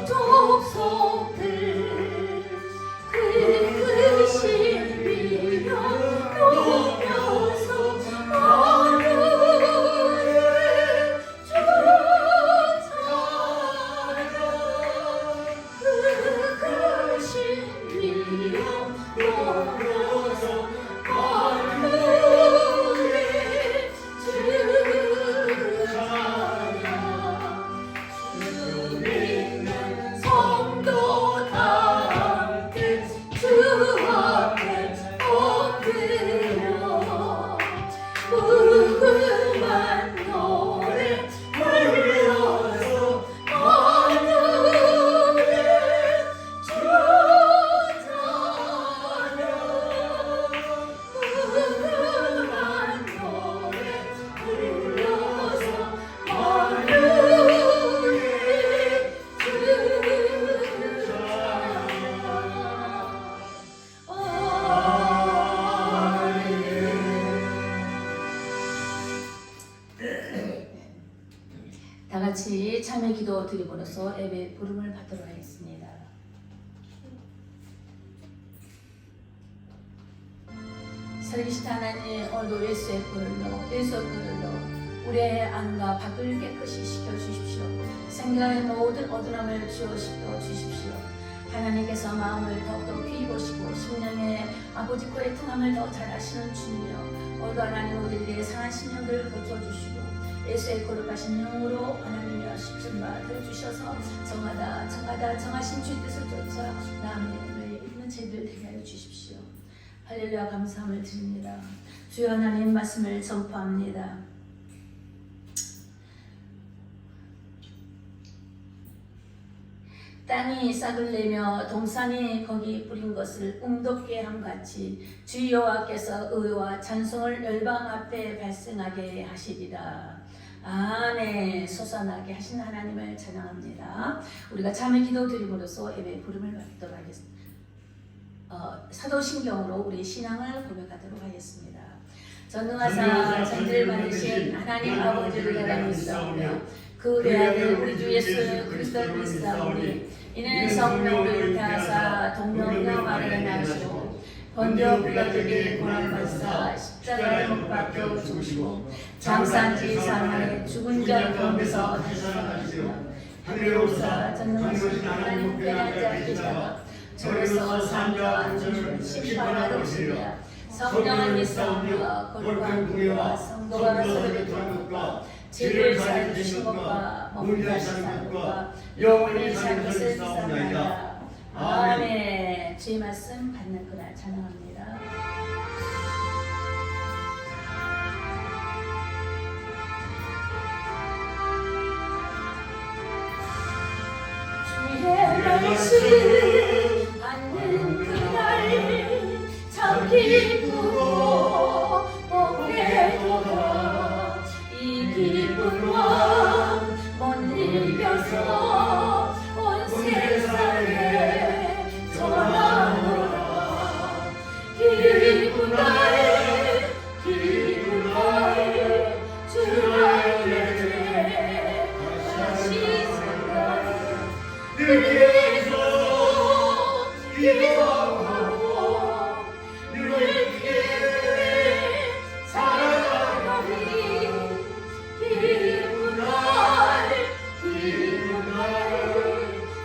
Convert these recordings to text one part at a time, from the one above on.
족속들 그 신비를 높여서 하늘을 쫓아라 그 신비를 높여서 하늘을 쫓아라 주 믿는 성도답게 주 앞에 엎드려 무궁한 노래 불러서 하늘을 쫓아라 무궁한 노래 불러서 하늘을 다 같이 참회 기도 드림으로써 예배 부름을 받도록 하겠습니다. 살아계신 하나님, 오늘도 예수의 뿔로 우리의 안과 밖을 깨끗이 시켜주십시오. 생각의 모든 어두움을 지워시켜 주십시오. 하나님께서 마음을 더욱더 귀히 보시고 심령의 아버지 코의 통함을 더 잘 아시는 주님이여, 오늘도 하나님 우리들의 상한 심령들을 고쳐주시고 예수의 거룩하신 영으로 하나님이여 십자가 들어주셔서 정하다 정하신 주의 뜻을 쫓아 남의 있는 죄들 되게 하여 주십시오. 할렐루야, 감사함을 드립니다. 주여 하나님 말씀을 전파합니다. 땅이 싹을 내며 동산이 거기 뿌린 것을 응돋게 함같이 주 여호와께서 의와 찬송을 열방 앞에 발생하게 하시리라. 아멘. 솟아나게 하신 하나님을 찬양합니다. 우리가 참회 기도 드림으로써 예배 부름을 받도록 하겠습니다. 사도신경으로 우리 신앙을 고백하도록 하겠습니다. 전능하사 천지를 만드신 하나님 아버지를 내가 믿사오며 그 외아들 우리 주 예수 그리스도를 믿사오니 이는 성령으로 잉태하사 동정녀 마리아 낳으시고 본디오 빌라토에게 고난을 받으사 십자가에 못 박혀 죽으시고 장사한지 사흘 죽은 자 가운데서 다시 살아나시며 하늘에 오르사 전능하신 하나님 우편에 앉아 계시다가 저에서 산자와 안전을 심판하러 오시리라. 성령을 믿사오며 거룩한 공예와 성도가 서로를 도하는 것과 죄를 사해 주신 것과 몸을 다시 사는 것과 영원히 살 것을 믿사옵나이다. 아멘. 주의 말씀 받는 그날 찬양합니다. 주의 말씀 받는 그날 참 기쁘고 복되도다. 이 기쁨과 못 이겨서 온 세상에 전하노라. 기쁘다에 기쁘다에 주의 죄 다시 생각해 그리스도 기도하고 늘 기쁘게 살아가리. 기쁜 날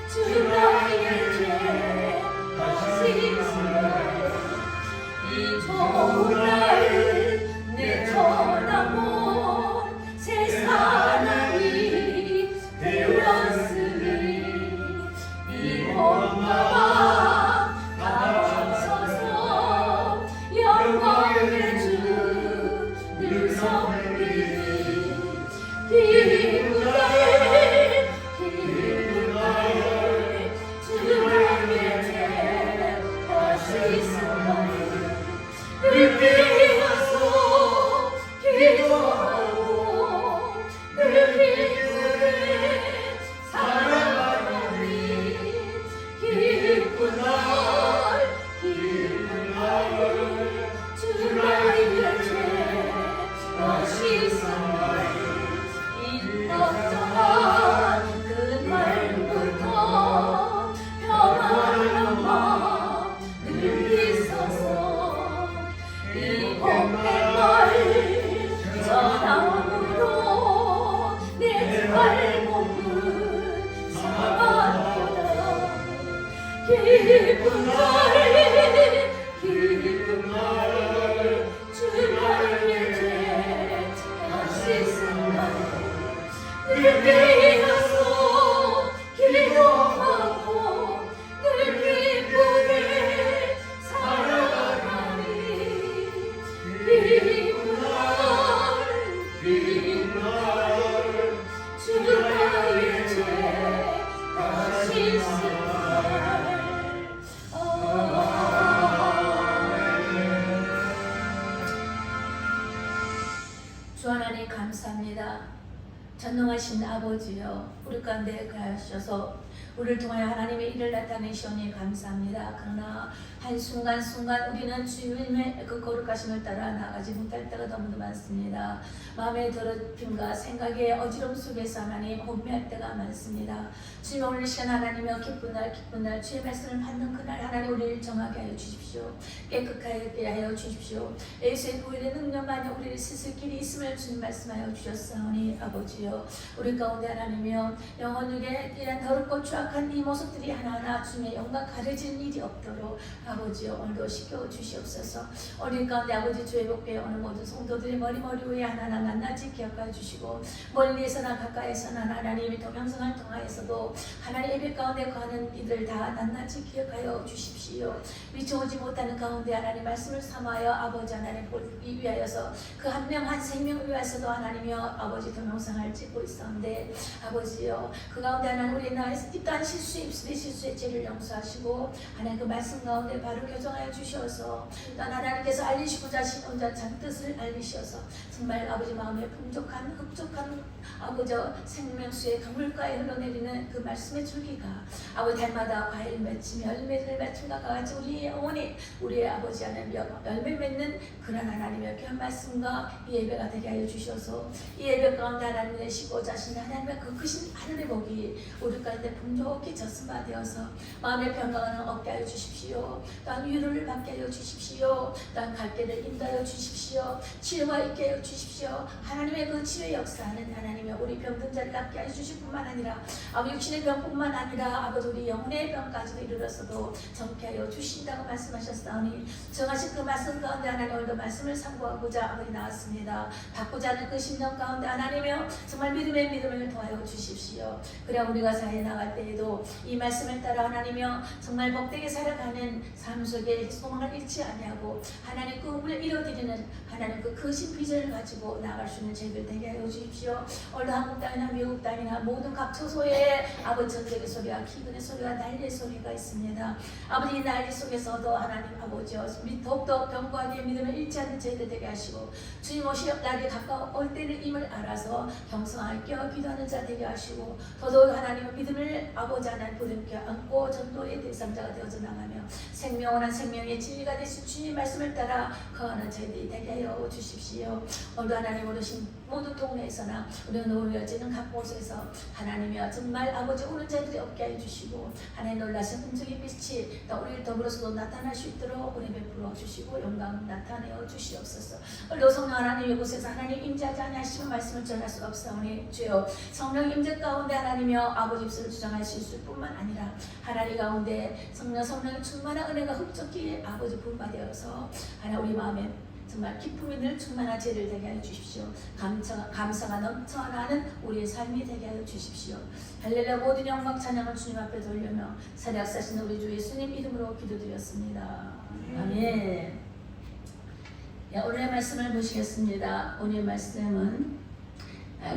주나의 죄 다시 생각해 이 좋은 날 내 전하고 새 사랑이 되었으니 이 기쁜 날 기쁜 날 주님의 죄 다시 생각하고 늘 깨어서 기도하고 늘 기쁘게 살아가리 기쁜 날 기쁜 날 주님의 죄 다시 생각하리 주 하나님 감사합니다. 전능하신 아버지여, 우리 가운데 가하셔서 우리를 통하여 하나님의 일을 나타내시오니 감사합니다. 그러나 한순간순간 우리는 주님의 그 거룩하심을 따라 나가지 못할 때가 너무도 많습니다. 마음의 더럽힘과 생각의 어지러움 속에서 하나님 혼미할 때가 많습니다. 주님 오늘 시간 하나님여 기쁜 날 주의 말씀을 받는 그날 하나님 우리를 정하게 하여 주십시오. 깨끗하게 하여 주십시오. 예수의 보혈의 능력만이 우리를 씻을 길이 있음을 주님 말씀하여 주셨사오니 아버지여, 우리 가운데 하나님이여 영혼 중에 이런 더럽고 추악한 이 모습들이 하나하나 주님의 영광 가려지는 일이 없도록 아버지여 오늘도 지켜 주시옵소서. 우리 가운데 아버지 주의 복에 오는 모든 성도들의 머리 위에 하나하나 낱낱이 기억하여 주시고, 멀리에서나 가까이에서나 하나님의 동영상을 통하여서도 하나님 예배 가운데 거하는 이들 다 낱낱이 기억하여 주십시오. 미쳐오지 못하는 가운데 하나님 말씀을 삼하여 아버지 하나님 보기 위하여서 그 한 명 한 생명을 위하여서도 하나님이여 아버지 동영상을 찍고 있었는데 아버지여 그 가운데 하나님 우리 나에서 이떠한 실수의 죄를 용서하시고 하나님 그 말씀 가운데 바로 교정하여 주셔서 난 하나님께서 알리시고자 하신 혼자 참 뜻을 알리셔서 정말 아버지 마음에 흡족한 아버지 생명수의 강물가에 흘러내리는 그 말씀의 줄기가 아버지 달마다 과일 맺히며 열매를 맺힌 것과 같이 우리의 영혼이 우리의 아버지 하나님 열매 맺는 그런 하나님의 귀한 말씀과 이 예배가 되게 하여 주셔서 이 예배 가운데 하나님 내시고자 하신 하나님의 그 크신 하늘의 복이 우리 가운데 풍족히 젖음받아서 마음의 평강을 얻게 하여 주십시오. 또한 위로를 받게 하여 주십시오. 또한 갈 길을 인도하여 주십시오. 치유가 있게 하여 주십시오. 하나님의 그 치유의 역사는 하나님의 우리 병든 자를 낫게 하여 주실 뿐만 아니라 아버지 육신의 병뿐만 아니라 아버지 우리 영혼의 병까지도 이르러서도 정케 하여 주신다고 말씀하셨사오니 정하신 그 말씀 가운데 하나님 오늘도 말씀을 상고하고자 아버지 나왔습니다. 받고자 하는 그 심령 가운데 하나님이여 정말 믿음을 더하여 주십시오. 그래야 우리가 사회에 나갈 때에도 이 말씀을 따라 하나님이여 정말 복되게 살아가는 삶 속에 소망을 잃지 아니하고 하나님 꿈을 이뤄드리는 하나님 그 크신 비전을 가지고 나아갈 수 있는 저희들 되게 하여 주십시오. 오늘도 한국 땅이나 미국 땅이나 모든 각 처소에 아버지 전쟁의 소리와 기근의 소리와 난리의 소리가 있습니다. 아버지 이 난리 속에서도 하나님 아버지여 더욱더 견고하게 믿음을 잃지 않는 저희들 되게 하시고 주님 오실 날이 가까울 때는 임을 알아서 형성하여 기도하는 자 되게 하시고 더더욱 하나님의 믿음을 아버지 하나님 부름켜 안고 전도의 대상자가 되어서 나가며 생명원한 생명의 진리가 되신 주님의 말씀을 따라 거하는 저희들이 되게 하여 주십시오. 오늘도 하나님 오르신 모든 동네에서나 우리가 놓여지는 각 곳에서 하나님이여 정말 아버지 오는 자들이 없게 하여 주시고 하나님 놀라신 흔적의 빛이 또 우리를 더불어서도 나타날 수 있도록 우리 베풀어 주시고 영광 나타내어 주시옵소서. 오늘도 성령 하나님 이곳에서 하나님 임재하지 아니하시는 말씀을 전할 수가 없사오니 주여 성령 임재 가운데 하나님이여 아버지 입술을 주장하실 뿐만 아니라 하나님 가운데 성령의 충만한 은혜가 흡족히 아버지 부음받아서 하나 우리 마음에 정말 기쁨이 늘 충만한 죄를 되게 하여 주십시오. 감사가 넘쳐나는 우리의 삶이 되게 하여 주십시오. 할렐루야. 모든 영광 찬양을 주님 앞에 돌리며 살아역사하시는 우리 주 예수님 이름으로 기도드렸습니다. 아멘. 오늘의 말씀을 보시겠습니다. 오늘의 말씀은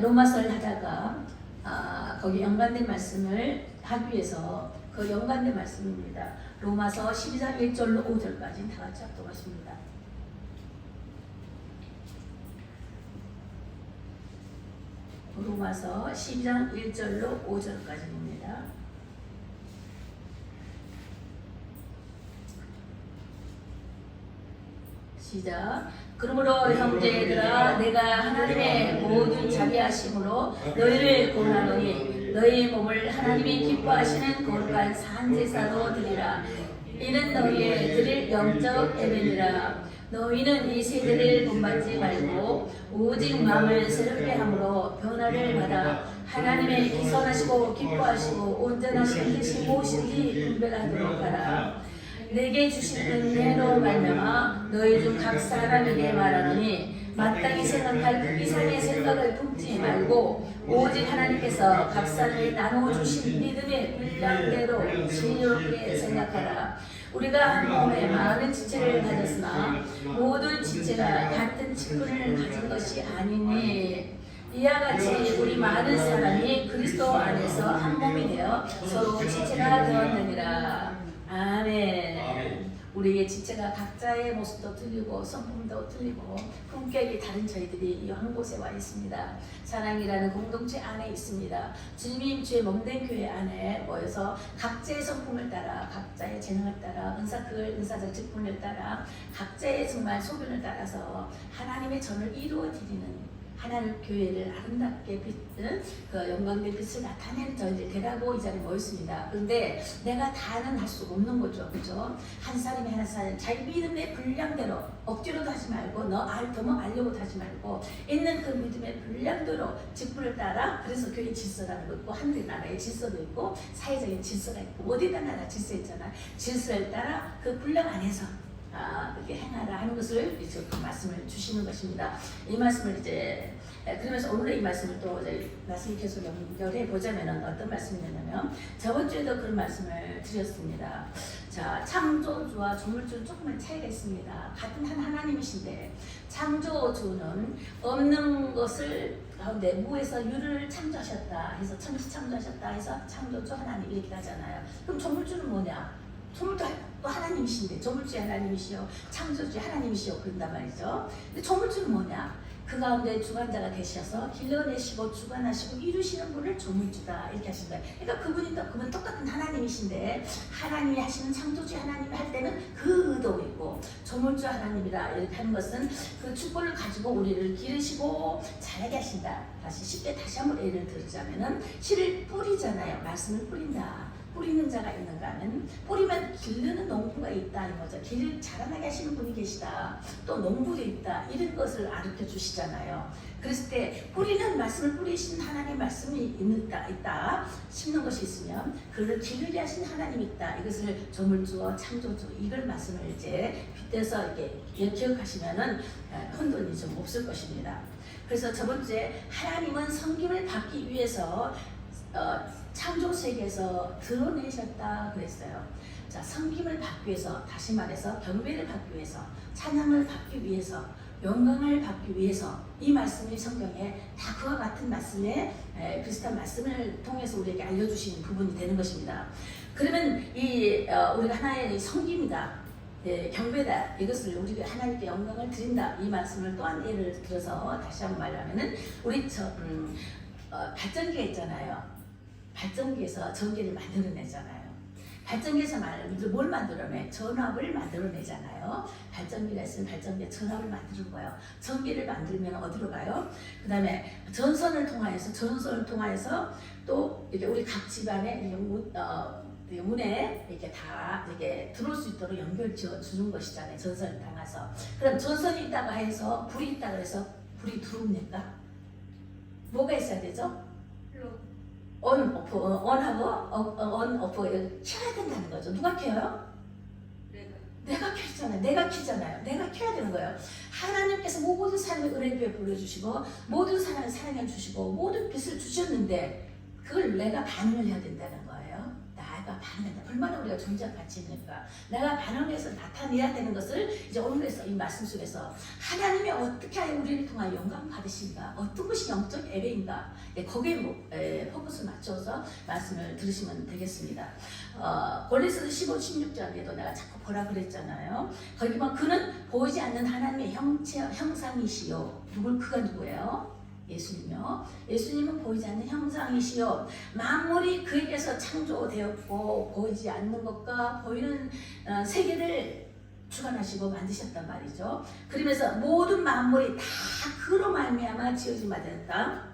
로마서를 하다가 거기 연관된 말씀을 하기 위해서 그 연관된 말씀입니다. 로마서 12장 1절로 5절까지 다 같이 합독하십니다. 로마서 12장 1절로 5절까지 봅니다. 시작. 그러므로 형제들아 내가 하나님의 모든 자비하심으로 너희를 권하노니 너희 몸을 하나님이 기뻐하시는 거룩한 산제사로 드리라. 이는 너희의 드릴 영적 예배니라. 너희는 이 세대를 본받지 말고 오직 마음을 새롭게 함으로 변화를 받아 하나님의 기선하시고 기뻐하시고 온전하신 뜻이 무엇인지 분별하도록 하라. 내게 주신 은혜로 말미암아 너희 중 각 사람에게 말하노니 마땅히 생각할 그 이상의 생각을 품지 말고 오직 하나님께서 각 사람에게 나누어 주신 믿음의 분량대로 지혜롭게 생각하라. 우리가 한 몸에 많은 지체를 가졌으나 모든 지체가 같은 직분을 가진 것이 아니니 이와 같이 우리 많은 사람이 그리스도 안에서 한 몸이 되어 서로 지체가 되었느니라. 아멘. 우리의 지체가 각자의 모습도 틀리고 성품도 틀리고 품격이 다른 저희들이 이 한 곳에 와 있습니다. 사랑이라는 공동체 안에 있습니다. 주님 주의 몸된 교회 안에 모여서 각자의 성품을 따라 각자의 재능을 따라 은사적 직분을 따라 각자의 정말 소견을 따라서 하나님의 전을 이루어 드리는 하나님 교회를 아름답게 빛은 그 영광된 빛을 나타내는 저희들 되라고 이 자리에 모였습니다. 그런데 내가 다는 할 수 없는 거죠, 그죠? 한 사람이 한 사람 자기 믿음의 분량대로 억지로도 하지 말고 더 알려고도 하지 말고 있는 그 믿음의 분량대로 직분을 따라. 그래서 교회 질서라는 거 있고 하늘 나라의 질서도 있고 사회적인 질서가 있고 어디다 나라 질서 있잖아. 질서를 따라 그 분량 안에서 그렇게 행하라 하는 것을 이제 그 말씀을 주시는 것입니다. 이 말씀을 이제 그러면서 오늘의 이 말씀을 또 말씀이 계속 연결해 보자면은 어떤 말씀이냐면 저번 주에도 그런 말씀을 드렸습니다. 자, 창조주와 조물주는 조금은 차이가 있습니다. 같은 한 하나님이신데 창조주는 없는 것을 가운데 무에서 유를 창조하셨다 해서 천지 창조하셨다 해서 창조주 하나님 이렇게 하잖아요. 그럼 조물주는 뭐냐? 조물주 또 하나님이신데 조물주의 하나님이시요 창조주의 하나님이시요 그런단 말이죠. 근데 조물주는 뭐냐? 그 가운데 주관자가 되셔서 길러내시고 주관하시고 이루시는 분을 조물주다 이렇게 하신 거예요. 그러니까 그분 똑같은 하나님이신데 하나님이 하시는 창조주의 하나님이 할 때는 그 의도이고 조물주 하나님이라 이렇게 하는 것은 그 축복을 가지고 우리를 기르시고 자라게 하신다. 다시 한번 예를 들자면은 씨를 뿌리잖아요. 말씀을 뿌린다. 뿌리는 자가 있는가 하면 뿌리면 기르는 농부가 있다 이 거죠. 길을 자라나게 하시는 분이 계시다. 또 농부도 있다. 이런 것을 가르쳐 주시잖아요. 그랬을 때 뿌리는 말씀을 뿌리신 하나님의 말씀이 있다. 심는 것이 있으면 그를 기르게 하신 하나님이 있다. 이것을 조물주와 창조주 이걸 말씀을 이제 빗대서 이렇게 기억하시면은 혼돈이 좀 없을 것입니다. 그래서 저번 주에 하나님은 섬김을 받기 위해서 창조 세계에서 드러내셨다 그랬어요. 자, 섬김을 받기 위해서, 다시 말해서 경배를 받기 위해서, 찬양을 받기 위해서, 영광을 받기 위해서 이 말씀이 성경에 다 그와 같은 말씀에 비슷한 말씀을 통해서 우리에게 알려주시는 부분이 되는 것입니다. 그러면 우리가 하나의 섬김이다. 경배다. 이것을 우리가 하나님께 영광을 드린다. 이 말씀을 또한 예를 들어서 다시 한번 말하면은 우리 발전기가 있잖아요. 발전기에서 전기를 만들어내잖아요. 발전기에서 뭘 만들어내? 전압을 만들어내잖아요. 발전기가 있으면 발전기에 전압을 만드는 거예요. 전기를 만들면 어디로 가요? 그 다음에 전선을 통하여서 또 이렇게 우리 각 집안에 문에 이렇게 다 이렇게 들어올 수 있도록 연결 주는 것이잖아요. 전선을 담아서. 그럼 전선이 있다고 해서 불이 있다고 해서 불이 들어옵니까? 뭐가 있어야 되죠? 온하고 켜야 된다는 거죠. 누가 켜요? 내가 켜잖아요. 내가 켜잖아요. 내가 켜야 되는 거예요. 하나님께서 모든 사람의 은혜를 베풀어주시고 모든 사람을 사랑해 주시고 모든 빛을 주셨는데 그걸 내가 반응을 해야 된다는 거예요. 내가 반응한다. 얼마나 우리가 존재할 가치입니까? 내가 반응해서 나타내야 되는 것을 이제 오늘에서 이 말씀 속에서 하나님이 어떻게 하여 우리를 통하여 영광 받으신가? 어떤 것이 영적 예배인가? 거기에 포커스를 맞춰서 말씀을 들으시면 되겠습니다. 골로새서 15, 16절에도 내가 자꾸 보라 그랬잖아요. 거기 보면 그는 보이지 않는 하나님의 형상이시요. 그가 누구예요? 예수님이요. 예수님은 보이지 않는 형상이시요. 만물이 그에게서 창조되었고 보이지 않는 것과 보이는 세계를 주관하시고 만드셨단 말이죠. 그러면서 모든 만물이 다 그로 말미암아 지어진 바 되었다.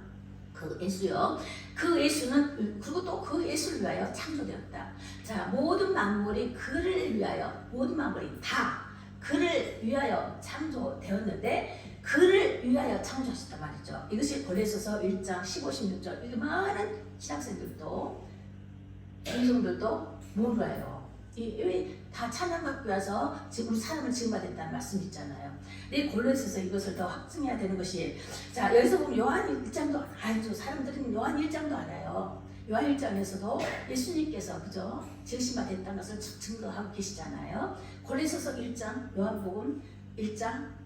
그 예수요. 그 예수는 그리고 또 그 예수를 위하여 창조되었다. 자, 모든 만물이 그를 위하여 모든 만물이 다 그를 위하여 창조되었는데 그를 위하여 창조하셨단 말이죠. 이것이 고린도서 1장 15, 16절. 이게 많은 신학생들도 교성들도 몰라요. 다 찬양받기 위해서 지금 사람을 지음받았다는 말씀 있잖아요. 근데 고린도서에서 이것을 더 확증해야 되는 것이, 자 여기서 보면 요한 1장도 알죠. 사람들은 요한 1장도 알아요. 요한 1장에서도 예수님께서 그죠? 증신받았다는 것을 증거하고 계시잖아요. 고린도서 1장, 요한복음 1장,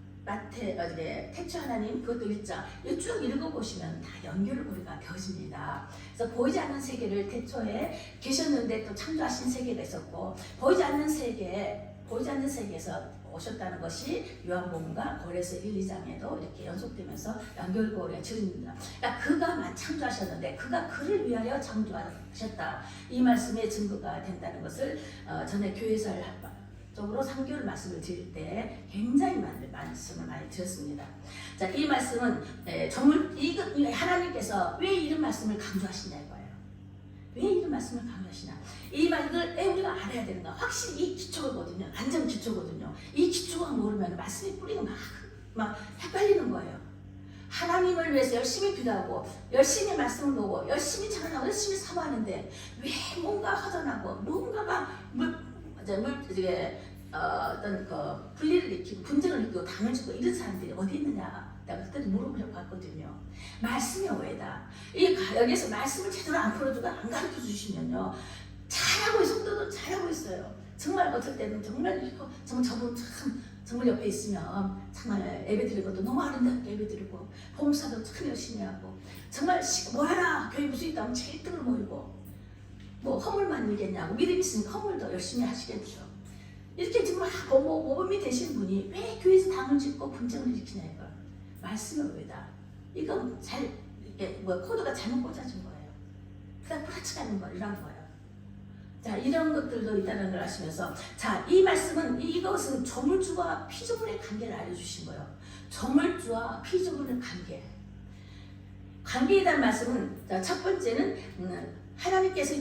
태초 하나님 그것도 1장 쭉 읽어보시면 다 연결고리가 되어집니다. 그래서 보이지 않는 세계를 태초에 계셨는데 또 창조하신 세계가 있었고, 보이지 않는 세계에서 오셨다는 것이 요한복음과 고린도서 1, 2장에도 이렇게 연속되면서 연결고리가 지어집니다. 그러니까 그가 창조하셨는데 그가 그를 위하여 창조하셨다. 이 말씀의 증거가 된다는 것을 전에 교회사를 쪽으로 상교를 말씀을 드릴 때 굉장히 많은 말씀을 많이 드렸습니다. 자, 이 말씀은 하나님께서 왜 이런 말씀을 강조하시냐 이거예요. 왜 이런 말씀을 강조하시냐? 이 말을 왜 우리가 알아야 되는가? 확실히 이 기초거든요. 완전 기초거든요. 이 기초가 모르면 말씀이 뿌리가 막 헷갈리는 거예요. 하나님을 위해서 열심히 기도하고 열심히 말씀을 보고 열심히 찬양하고 열심히 사모하는데 왜 뭔가 허전하고 뭔가가 어떤 그 분리를 일으키고 분쟁을 일으키고 당을 주고 이런 사람들이 어디 있느냐 내가 그때도 물어보려고 했거든요. 말씀이 왜다? 여기서 말씀을 제대로 안 풀어주고 안 가르쳐 주시면요 잘하고 성도도 잘하고 있어요. 정말 어떨 때는 정말 저도 참 정말 옆에 있으면 정말 예배드리는 것도 너무 아름답게 예배드리고 봉사도 참 열심히 하고 정말 뭐하라 교회 무슨 있다면 제일 등을 모이고 뭐 허물만 일겠냐고 믿음이 있으니까 허물도 열심히 하시겠죠. 이렇게 정말 모범이 되신 분이 왜 교회에서 당을 짓고 분쟁을 일으키냐 이거. 말씀은 왜다? 이건 코드가 잘못 꽂아진 거예요. 그냥 풀어치가는 거라는 거예요. 자, 이런 것들도 있다는 걸 아시면서, 자, 이 말씀은 이것은 조물주와 피조물의 관계를 알려주신 거예요. 조물주와 피조물의 관계에 대한 말씀은, 자, 첫 번째는 하나님께서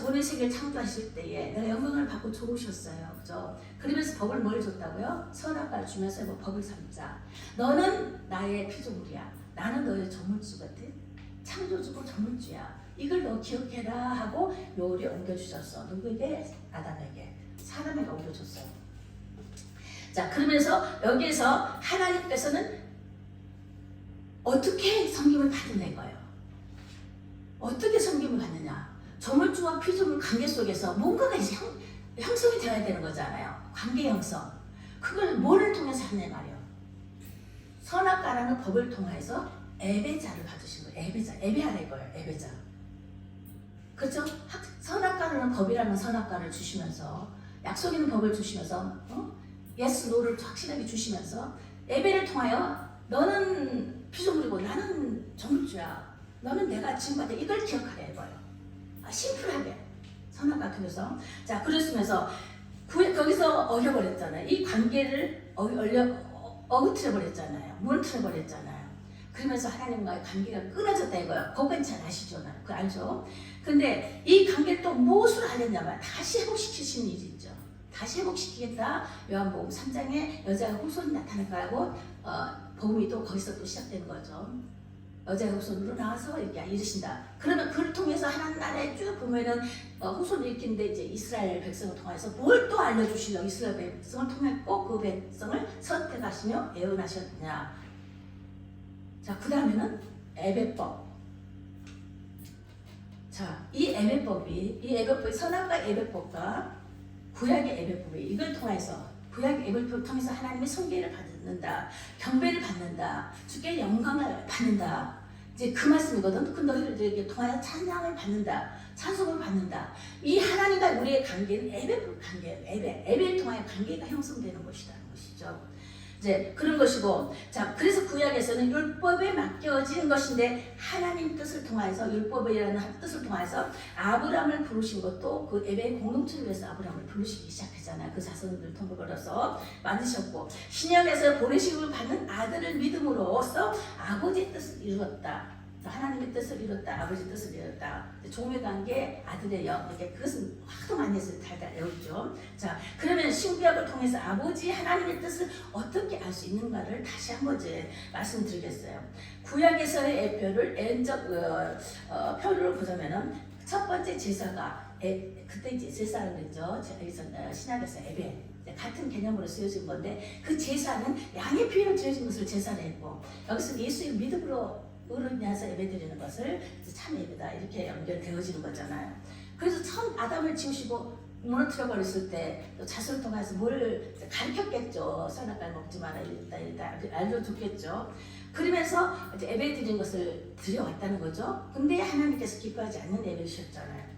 오늘 세계를 창조하실 때에 내가 영광을 받고 좋으셨어요. 그죠? 그러면서 법을 뭘 줬다고요? 선악과를 주면서 법을 삼자. 너는 나의 피조물이야. 나는 너의 조물주 같은 창조주고 조물주야. 이걸 너 기억해라 하고 요리 옮겨주셨어. 누구에게? 아담에게. 사람에게 옮겨줬어요. 자, 그러면서 여기에서 하나님께서는 어떻게 섬김을 받는 거예요? 어떻게 섬김을 받느냐? 조물주와 피조물 관계 속에서 뭔가가 이제 형성이 되어야 되는 거잖아요. 관계 형성. 그걸 뭐를 통해서 하냐 말이에요. 선악과라는 법을 통해서 예배자를 받으신 거예요. 예배하라 이거예요. 예배자. 그렇죠? 선악과라는 법이라는 선악과를 주시면서 약속 있는 법을 주시면서 예스 노를 확실하게 주시면서 예배를 통하여 너는 피조물이고 나는 조물주야. 너는 내가 지금까지 이걸 기억하라 이거예요. 심플하게 선악과 통해서. 자, 그랬으면서 거기서 어겨버렸잖아요. 이 관계를 어그트려 버렸잖아요. 무너뜨려 버렸잖아요. 그러면서 하나님과의 관계가 끊어졌다 이거예요. 그건 잘 아시죠? 그거 알죠? 근데 이 관계를 또 무엇으로 하려냐면 다시 회복시키시는 일이 있죠. 다시 회복시키겠다. 요한복음 3장에 여자가 후손이 나타날 거라고 복음이 또 거기서 또 시작되는 거죠. 여자의 후손으로 나와서 이렇게 이르신다. 그러면 그를 통해서 하나님 나라에 쭉 보면은 후손을 일으키는데 이제 이스라엘 백성을 통해서 뭘 또 알려주시려 이스라엘 백성을 통해 꼭 그 백성을 선택하시며 예언하셨냐. 자, 그 다음에는 예배법. 자, 이 예배법이 선악과 예배법과 구약의 예배법이 이걸 통해서 구약의 예배법을 통해서 하나님의 손계를 받는다, 경배를 받는다, 주께 영광을 받는다. 이제 그 말씀이거든. 그 너희들에게 통하여 찬양을 받는다, 찬송을 받는다. 이 하나님과 우리의 관계는 예배법 관계예요. 예배를 통하여 관계가 형성되는 것이라는 것이죠. 이제 그런 것이고, 자, 그래서 구약에서는 율법에 맡겨진 것인데 하나님 뜻을 통해서 율법이라는 뜻을 통해서 아브라함을 부르신 것도 그 예배 공동체를 위해서 아브라함을 부르시기 시작했잖아요. 그 자손들 통로로서 만드셨고, 신약에서 보내심을 받는 아들을 믿음으로써 아버지의 뜻을 이루었다. 하나님의 뜻을 이뤘다, 아버지 뜻을 이뤘다. 종교관계 아들의 영, 이렇게 그것은 하도 많이 해서 달달 외웠죠. 자, 그러면 신구약을 통해서 아버지 하나님의 뜻을 어떻게 알 수 있는가를 다시 한번 이제 말씀드리겠어요. 구약에서의 예표를 N적 표를 보자면은 첫 번째 제사가 그때 이제 제사를 그랬죠. 신약에서 예배. 같은 개념으로 쓰여진 건데 그 제사는 양의 피로 지어진 것을 제사를 했고 여기서 예수의 믿음으로 의로인하여서 예배드리는 것을 참 예배다 이렇게 연결되어지는 거잖아요. 그래서 처음 아담을 지으시고 무너뜨려 버렸을 때 자손을 통해서 뭘 가르쳤겠죠. 선악과를 먹지 마라 이랬다 알려줬겠죠. 그러면서 이제 예배드린 것을 드려왔다는 거죠. 근데 하나님께서 기뻐하지 않는 예배셨잖아요.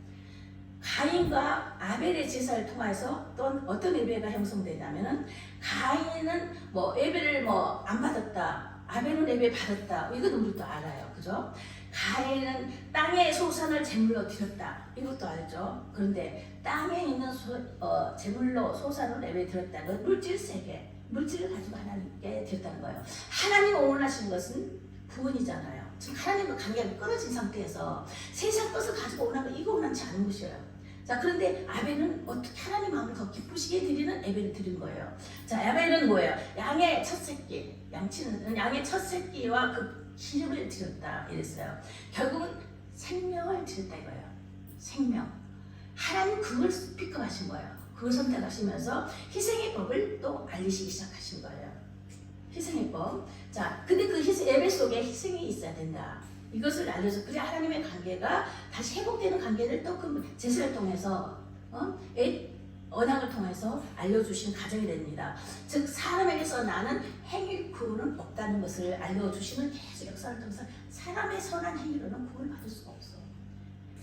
가인과 아벨의 제사를 통해서 또 어떤 예배가 형성되냐면은 가인은 뭐 예배를 뭐 안 받았다, 아벨은 예배 받았다, 이거는 우리도 알아요, 그죠? 가인은 땅의 소산을 제물로 드렸다, 이것도 알죠. 그런데 땅에 있는 제물로 소산을 예배 드렸다는 건 물질 세계, 물질을 가지고 하나님께 드렸다는 거예요. 하나님 원하시는 것은 구원이잖아요. 지금 하나님과 관계가 끊어진 상태에서 세상 것을 가지고 원하는 이거 원하지 않은 것이에요. 자, 그런데 아벨은 어떻게 하나님 마음을 더 기쁘시게 드리는 예배를 드린 거예요. 자, 아벨은 뭐예요? 양의 첫 새끼, 양치는 양의 첫 새끼와 그 기름을 드렸다 이랬어요. 결국은 생명을 드렸다 이거예요. 생명. 하나님 그걸 픽업하신 거예요. 그걸 선택하시면서 희생의 법을 또 알리시기 시작하신 거예요. 희생의 법. 자, 근데 그 예배 속에 희생이 있어야 된다. 이것을 알려서 그래 하나님의 관계가 다시 회복되는 관계를 또 그 제사를 통해서 언약을 통해서 알려주신 가정이 됩니다. 즉 사람에게서 나는 행위 구원은 없다는 것을 알려주시는 계속 역사를 통해서 사람의 선한 행위로는 구원을 받을 수가 없어.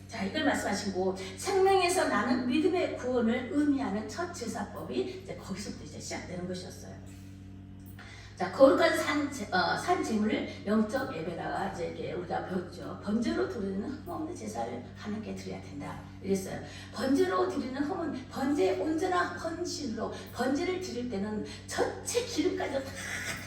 자, 이걸 말씀하시고 생명에서 나는 믿음의 구원을 의미하는 첫 제사법이 이제 거기서부터 이제 시작되는 것이었어요. 자, 거룩한 산 제물을 영적 예배다가 이제 우리가 배웠죠. 번제로 드리는 흠없는 제사를 하나님께 드려야 된다. 이랬어요. 번제로 드리는 흠은 번제 온전한 헌신으로 번제를 드릴 때는 전체 기름까지 다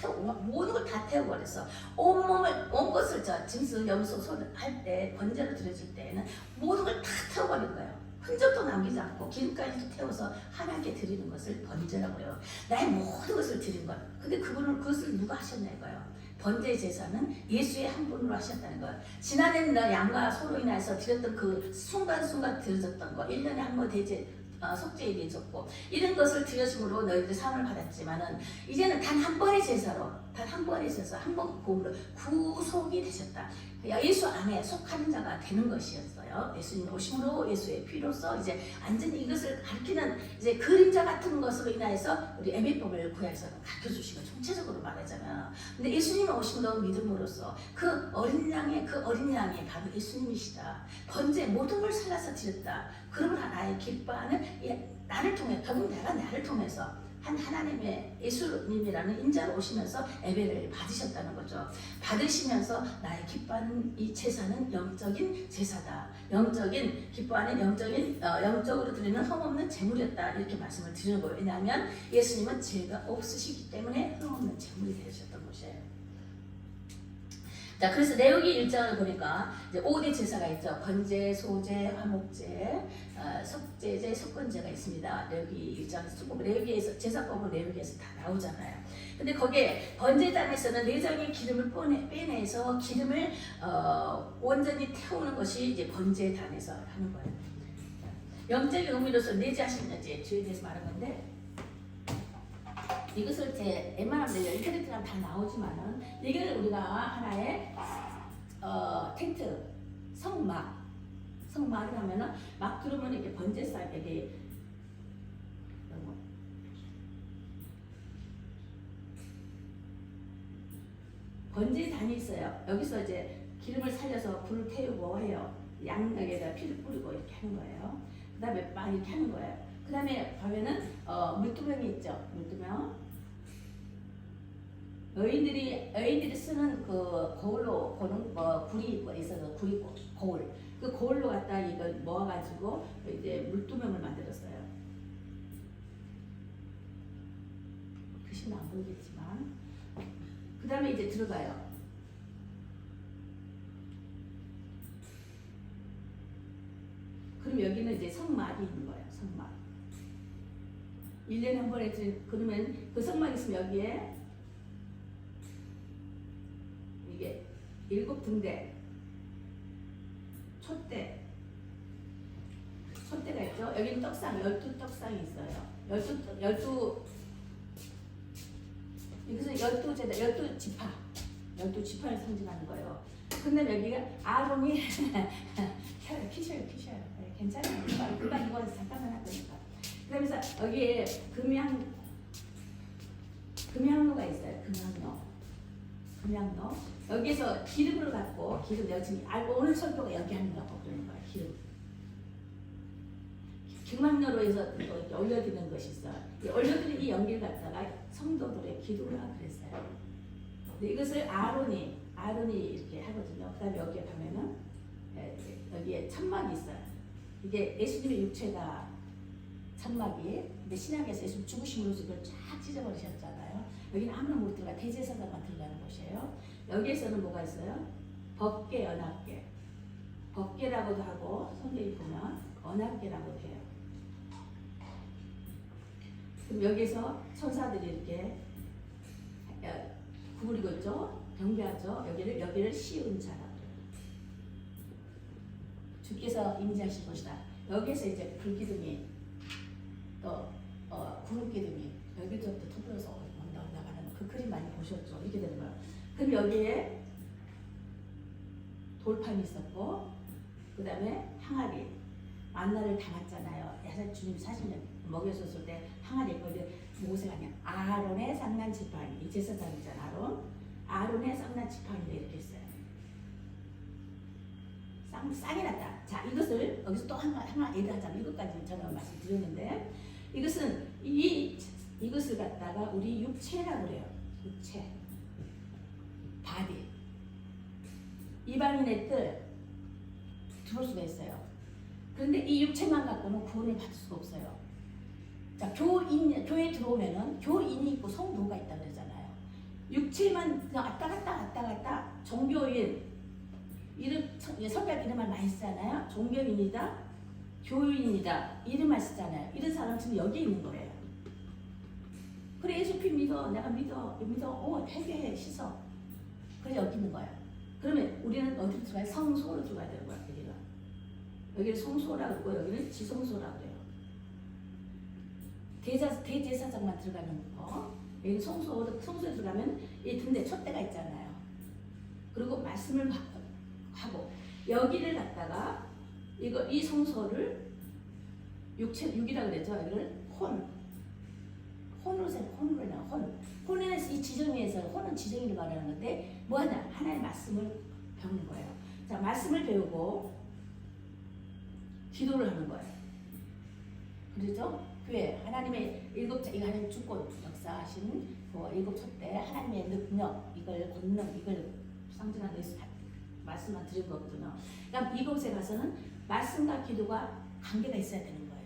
태우고 모든 걸 다 태워버려서 온 것을 짐승, 염소, 소를 할 때 번제로 드려질 때에는 모든 걸 다 태워버린 거예요. 흔적도 남기지 않고 기름까지도 태워서 하나님께 드리는 것을 번제라고 해요. 나의 모든 것을 드린 것. 근데 그것을 누가 하셨냐 이거예요. 번제 제사는 예수의 한 분으로 하셨다는 거예요. 지난해는 양과 소로 인해서 드렸던 그 순간순간 드려졌던 거 1년에 한 번 대제 속죄일이 있었고 이런 것을 드려줌으로 너희들이 상을 받았지만은 이제는 단 한 번의 제사로 한 번 구원으로 구속이 되셨다. 예수 안에 속하는 자가 되는 것이었어요. 예수님 오심으로 예수의 피로써 이제 완전히 이것을 가르치는 이제 그림자 같은 것으로 인하여서 우리 예배법을 구약에서 가르쳐 주시고 총체적으로 말하자면 근데 예수님 오심으로 믿음으로써 그 어린 양이 바로 예수님이시다. 번제 모든 걸 살라서 드렸다. 그러므로 나의 기뻐하는 나를 통해 결국 내가 나를 통해서 한 하나님의 예수님이라는 인자로 오시면서 예배를 받으셨다는 거죠. 받으시면서 나의 기뻐하는 이 제사는 영적인 제사다. 기뻐하는 영적으로 드리는 흠없는 제물이었다. 이렇게 말씀을 드리는 거예요. 왜냐하면 예수님은 죄가 없으시기 때문에 흠없는 제물이 되셨던 것이에요. 자, 그래서 레위기 1장을 보니까 이제 5대 제사가 있죠. 번제, 소제, 화목제, 속제제, 속건제가 있습니다. 레위기 1장에서 레위기에서 제사법은 레위기에서 다 나오잖아요. 근데 거기에 번제단에서는 내장의 기름을 빼내서 기름을 온전히 태우는 것이 이제 번제단에서 하는 거예요. 영적인 의미로서 내재하신 이제 주에 대해서 말한 건데. 이것을 제 웬만하면 인터넷에 가면 다 나오지만은 이게 우리가 하나의 텐트 성막이라면은 막 들으면 이렇게 번제살 여기 번제단이 있어요. 여기서 이제 기름을 살려서 불을 태우고 해요. 양에다 피를 뿌리고 이렇게 하는 거예요. 그 다음에 막 이렇게 하는 거예요. 그 다음에 보면은 물두멍이 있죠. 물두멍. 여인들이 쓰는 그 거울로 보는 굴이 있어서 거울. 그 거울로 갖다 이걸 모아가지고 이제 물두멍을 만들었어요. 글씨는 안 보이겠지만. 그 다음에 이제 들어가요. 그럼 여기는 이제 성막이 있는 거예요. 성막. 1년에 한 번에 그러면 그 성막이 있으면 여기에 이게 7등대 촛대가 있죠. 여기는 떡상 12떡상이 있어요. 12 이것은 12제다 12지파 12지파를 상징하는 거예요. 근데 여기가 아론이 피셔요. 네, 괜찮아요. 금방 이거 잠깐만 할 거니까. 그러면서 여기에 금향로가 있어요. 금향로. 여기에서 기름을 갖고 내가 지금 오늘 설교가 여기 하는 거고 그러는 거야. 기름. 금향로에서 올려드리는 것이 있어. 올려드린 이 연기를 갖다가 성도들의 기도라 그랬어요. 근데 이것을 아론이 이렇게 하거든요. 그다음에 여기에 가면은 여기에 천막이 있어요. 이게 예수님의 육체가 천막이. 근데 신약에서 예수님 죽으심으로써 이걸 쫙 찢어버리셨잖아요. 여기는 아무나 못 들어가. 대제사장만 들어가는 곳이에요. 여기에서는 뭐가 있어요? 법궤, 언약궤. 법궤라고도 하고 성경에 보면 언약궤라고도 해요. 그럼 여기서 천사들이 이렇게 구부리고 있죠. 경배하죠. 여기를 시은 자라고 해요. 주께서 임재하실 것이다. 여기서 이제 불기둥이 또 구름기둥이 여기서부터 터뜨려서 올라가는 그 그림 많이 보셨죠. 이렇게 되는 거예요. 그럼 여기에 돌판이 있었고 그 다음에 항아리 만나를 담았잖아요. 야사 주님 40년 먹여줬을 때 항아리 있고 모세가 아니야. 아론의 쌍난 지팡이 이 제사장이잖아. 아론의 쌍난 지팡이를 이렇게 했어요. 쌍이 났다. 자, 이것을 여기서 또 하나 얘기하자면 이것까지 저는 말씀드렸는데 이것을 갖다가 우리 육체라고 그래요. 육체, 바디. 이방인의 뜻 들어올 수가 있어요. 그런데 이 육체만 갖고는 구원을 받을 수가 없어요. 자, 교회에 들어오면은 교인이 있고 성도가 있다 그러잖아요. 육체만 그냥 왔다 갔다 종교인 이름 성경 이름만 많이 쓰잖아요. 종교인이다, 교인이다 이름만 쓰잖아요. 이런 사람 지금 여기 있는 거예요. 그래 예수 피 믿어, 내가 믿어, 회개해, 씻어. 그래 여기 있는 거예요. 그러면 우리는 어디로 들어가야 성소로 들어가야 되는 거야. 여기를 성소라고 그러고 여기는 지성소라고 그래요. 대제사장만 들어가는 거. 여기 성소에 들어가면 이 등대 촛대가 있잖아요. 그리고 말씀을 하고 여기를 갖다가 이 성소를 육이라고 그랬죠. 여기를 혼으로 해요. 혼에서 이 지정에서 혼은 지정이를 말하는 건데 뭐하냐? 하나의 말씀을 배우는 거예요. 자, 말씀을 배우고 기도를 하는 거예요. 그렇죠? 교회 하나님의 이거 하나님 주권 역사하신 그 일곱 촛대 하나님의 능력 이걸 권능 이걸 상징하는 말씀만 드린 거거든요. 그러니까 이곳에 가서는 말씀과 기도가 관계가 있어야 되는 거예요.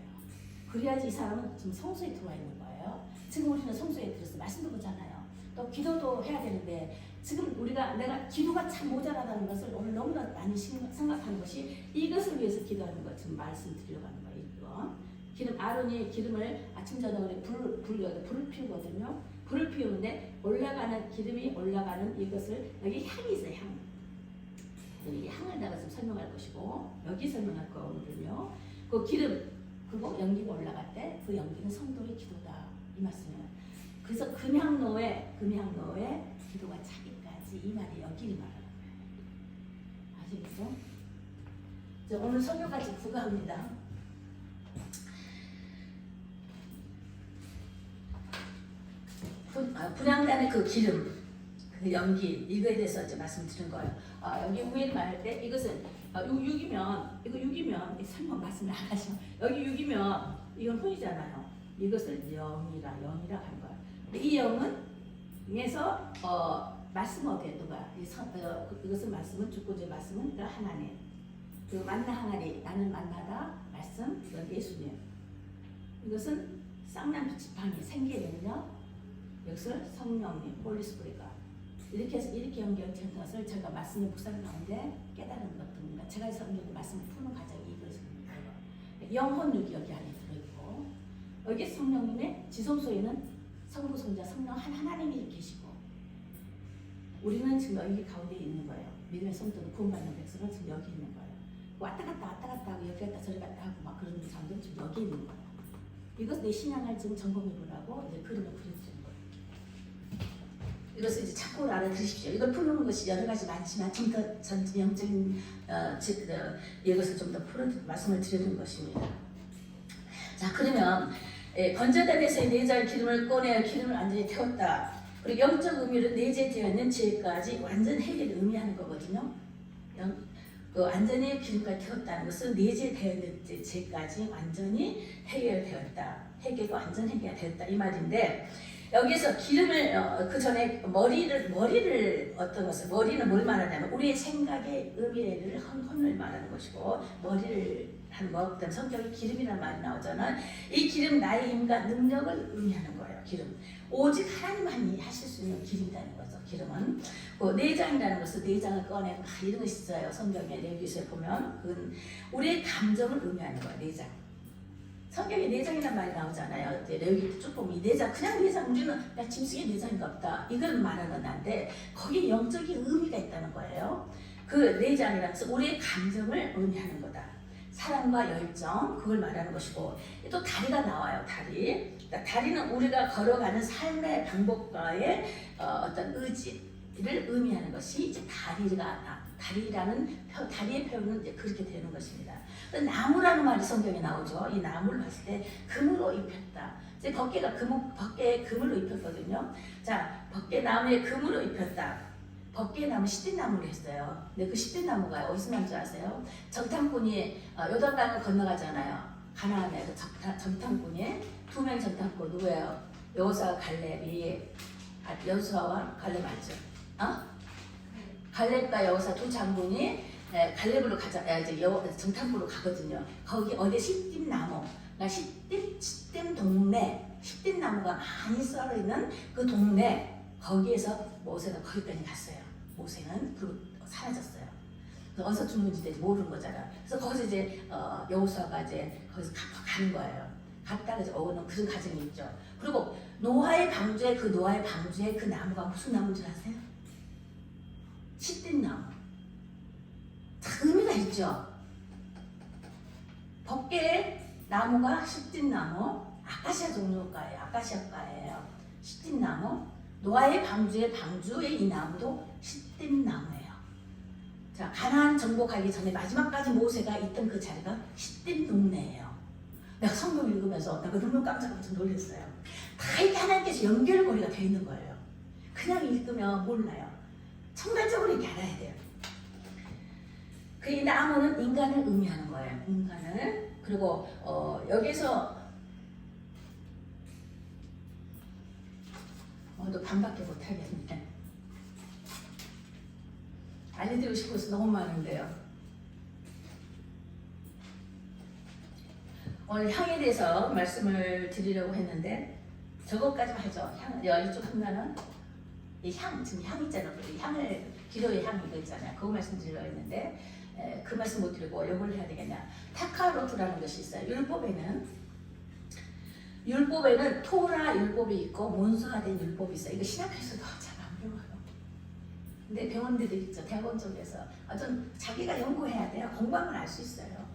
그래야지 이 사람은 지금 성소에 들어와 있는 거예요. 지금 우리는 성소에 들었어요. 말씀도 보잖아요. 또 기도도 해야 되는데 지금 내가 기도가 참 모자라다는 것을 오늘 너무나 많이 생각하는 것이 이것을 위해서 기도하는 거 지금 말씀드리려고 하는 거예요. 이거. 아론이 기름을 아침 저녁에 불을 피우거든요. 불을 피우는데 기름이 올라가는 이것을 여기 향이 있어요. 향. 여기 향을 내가 지금 설명할 것이고 여기 설명할 거 오늘은요. 그 기름 그리고 연기가 올라갈 때 그 연기는 성도의 기도다 이 말씀이에요. 그래서 금향로에 기도가 차기까지 이 말이 여기를 말하는 거예요. 아시겠죠? 오늘 설교까지 구가합니다. 분향단의 그 기름, 그 연기 이거에 대해서 이제 말씀드린 거예요. 여기 위에 말할 때 이것은 6이면 설명 말씀을 안 하시면 여기 6이면 이건 혼이잖아요. 이것을 영이라 하는 거예요. 이 영에서 말씀 어디에 누가 이것은 말씀은 주권의 말씀은 하나님. 그 만나 항아리 나는 만나다 말씀 여기 예수님. 이것은 쌍난 지팡이 생기의 능력. 여기서 성령님 홀리스프리가 이렇게 해서 이렇게 연결된 것을 제가 말씀의 묵상 가운데 깨달은 것입니다. 제가 성경의 말씀을 푸는 과정이 이것입니다. 영혼육이 여기 안에 들어있고, 여기 성령님의 지성소에는 성부, 성자, 성령 하나님이 계시고, 우리는 지금 여기 가운데 있는 거예요. 믿음의 성도는 구원받는 백성은 지금 여기 있는 거예요. 왔다 갔다 하고 여기 갔다 저리 갔다 하고 막 그러는 사람들은 지금 여기 있는 거예요. 이것 내 신앙을 지금 점검해보라고 이제 그림을 그려주는 거예요. 이것을 이제 참고로 알아들으십시오. 이걸 푸는 것이 여러 가지 많지만 좀 더 영적인 이것을 좀 더 풀어 말씀을 드리는 것입니다. 자, 그러면 건져담에서의 내자의 기름을 꺼내어 기름을 완전히 태웠다. 그리고 영적 의미로 내재되어 있는 죄까지 완전 해결을 의미하는 거거든요. 그 완전히 기름까지 태웠다는 것은 내재되어 있는 죄까지 완전히 해결되었다. 해결가 완전 해결되었다 이 말인데, 여기서 기름을 그 전에 머리를 어떤 것을, 머리는 뭘 말하냐면 우리의 생각의 의미를 혼을 말하는 것이고, 머리를 하는 것, 그다음 성경에 기름이라는 말이 나오잖아. 이 기름 나의 힘과 능력을 의미하는 거예요. 기름 오직 하나님만이 하실 수 있는 기름이라는 거죠. 기름은 그 내장이라는 것은 내장을 꺼내고 이런 것이 있어요. 성경에 레위기서에 보면 그건 우리의 감정을 의미하는 거예요. 내장. 성경에 내장이라는 말이 나오잖아요. 레위기 쭉 보면 이 내장, 그냥 내장, 우리는 야 짐승의 내장인가 보다 이걸 말하는 건데, 거기에 영적인 의미가 있다는 거예요. 그 내장이라는 것은 우리의 감정을 의미하는 거다. 사랑과 열정, 그걸 말하는 것이고, 또 다리가 나와요. 다리. 그러니까 다리는 우리가 걸어가는 삶의 방법과의 어떤 의지를 의미하는 것이 이제 다리의 표현은 이제 그렇게 되는 것입니다. 나무라는 말이 성경에 나오죠. 이 나무를 봤을 때 금으로 입혔다. 이제 벗개에 금으로 입혔거든요. 자, 벗개 나무에 금으로 입혔다. 벗개 나무 시딘나무를 했어요. 근데 그 시딘나무가 어디서 난 줄 아세요? 정탐꾼이 요단강을 건너가잖아요. 가나안에서 정탐꾼이 두 명의 정탐꾼 누구예요? 여호수아와 갈렙이, 여호수아와 갈렙 맞죠? 갈렙과 여호수아 두 장군이 갈렙으로 이제 정탐꾼으로 가거든요. 거기 어디 시딘나무, 시딘 동네, 시딘나무가 많이 썰어 있는 그 동네, 거기에서 모세가 거기까지 갔어요. 모세는 그리고 사라졌어요. 어디서 죽는지 모르는 거잖아. 그래서 거기서 이제 여호수아가 이제 거기서 가는 거예요. 갔다가 이제 오는 그런 과정이 있죠. 그리고 노아의 방주에 그 나무가 무슨 나무인 줄 아세요? 시딘나무. 의미가 있죠. 벗개 나무가 시딘나무, 아카시아 종류가예요. 아카시아가예요. 시딘나무. 노아의 방주의 이 나무도 시딘나무예요. 자, 가나안 정복하기 전에 마지막까지 모세가 있던 그 자리가 시딘 동네예요. 내가 성경 읽으면서 내가 너무 깜짝 놀랐어요. 다 이게 하나님께서 연결고리가 되어 있는 거예요. 그냥 읽으면 몰라요. 청간적으로 이렇게 알아야 돼요. 그 이 나무는 인간을 의미하는 거예요. 인간을. 그리고 여기서 또 반밖에 못하겠네. 알려드리고 싶어서 너무 많은데요. 오늘 향에 대해서 말씀을 드리려고 했는데 저것까지 하죠. 이쪽 하면은 이 지금 향 있잖아요. 이 향을, 기도의 향 이거 있잖아요. 그거 말씀드리려고 했는데 그 말씀 못 드리고 이걸 해야 되겠냐. 타카로트라는 것이 있어요. 율법에는 토라 율법이 있고 문서화된 율법이 있어요. 이거 신학교에서도 잘 안 배워요. 근데 병원들도 있죠. 대학원 쪽에서 좀 자기가 연구해야 돼요. 공부하면 알 수 있어요.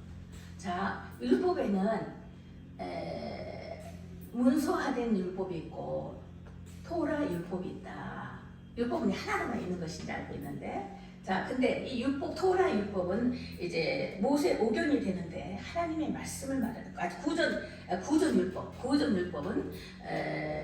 자, 율법에는 문서화된 율법이 있고 토라 율법이 있다. 율법은 하나로만 있는 것인지 알고 있는데, 자, 근데 이 율법, 토라 율법은 이제 모세 오경이 되는데 하나님의 말씀을 말하는 거. 구전 율법은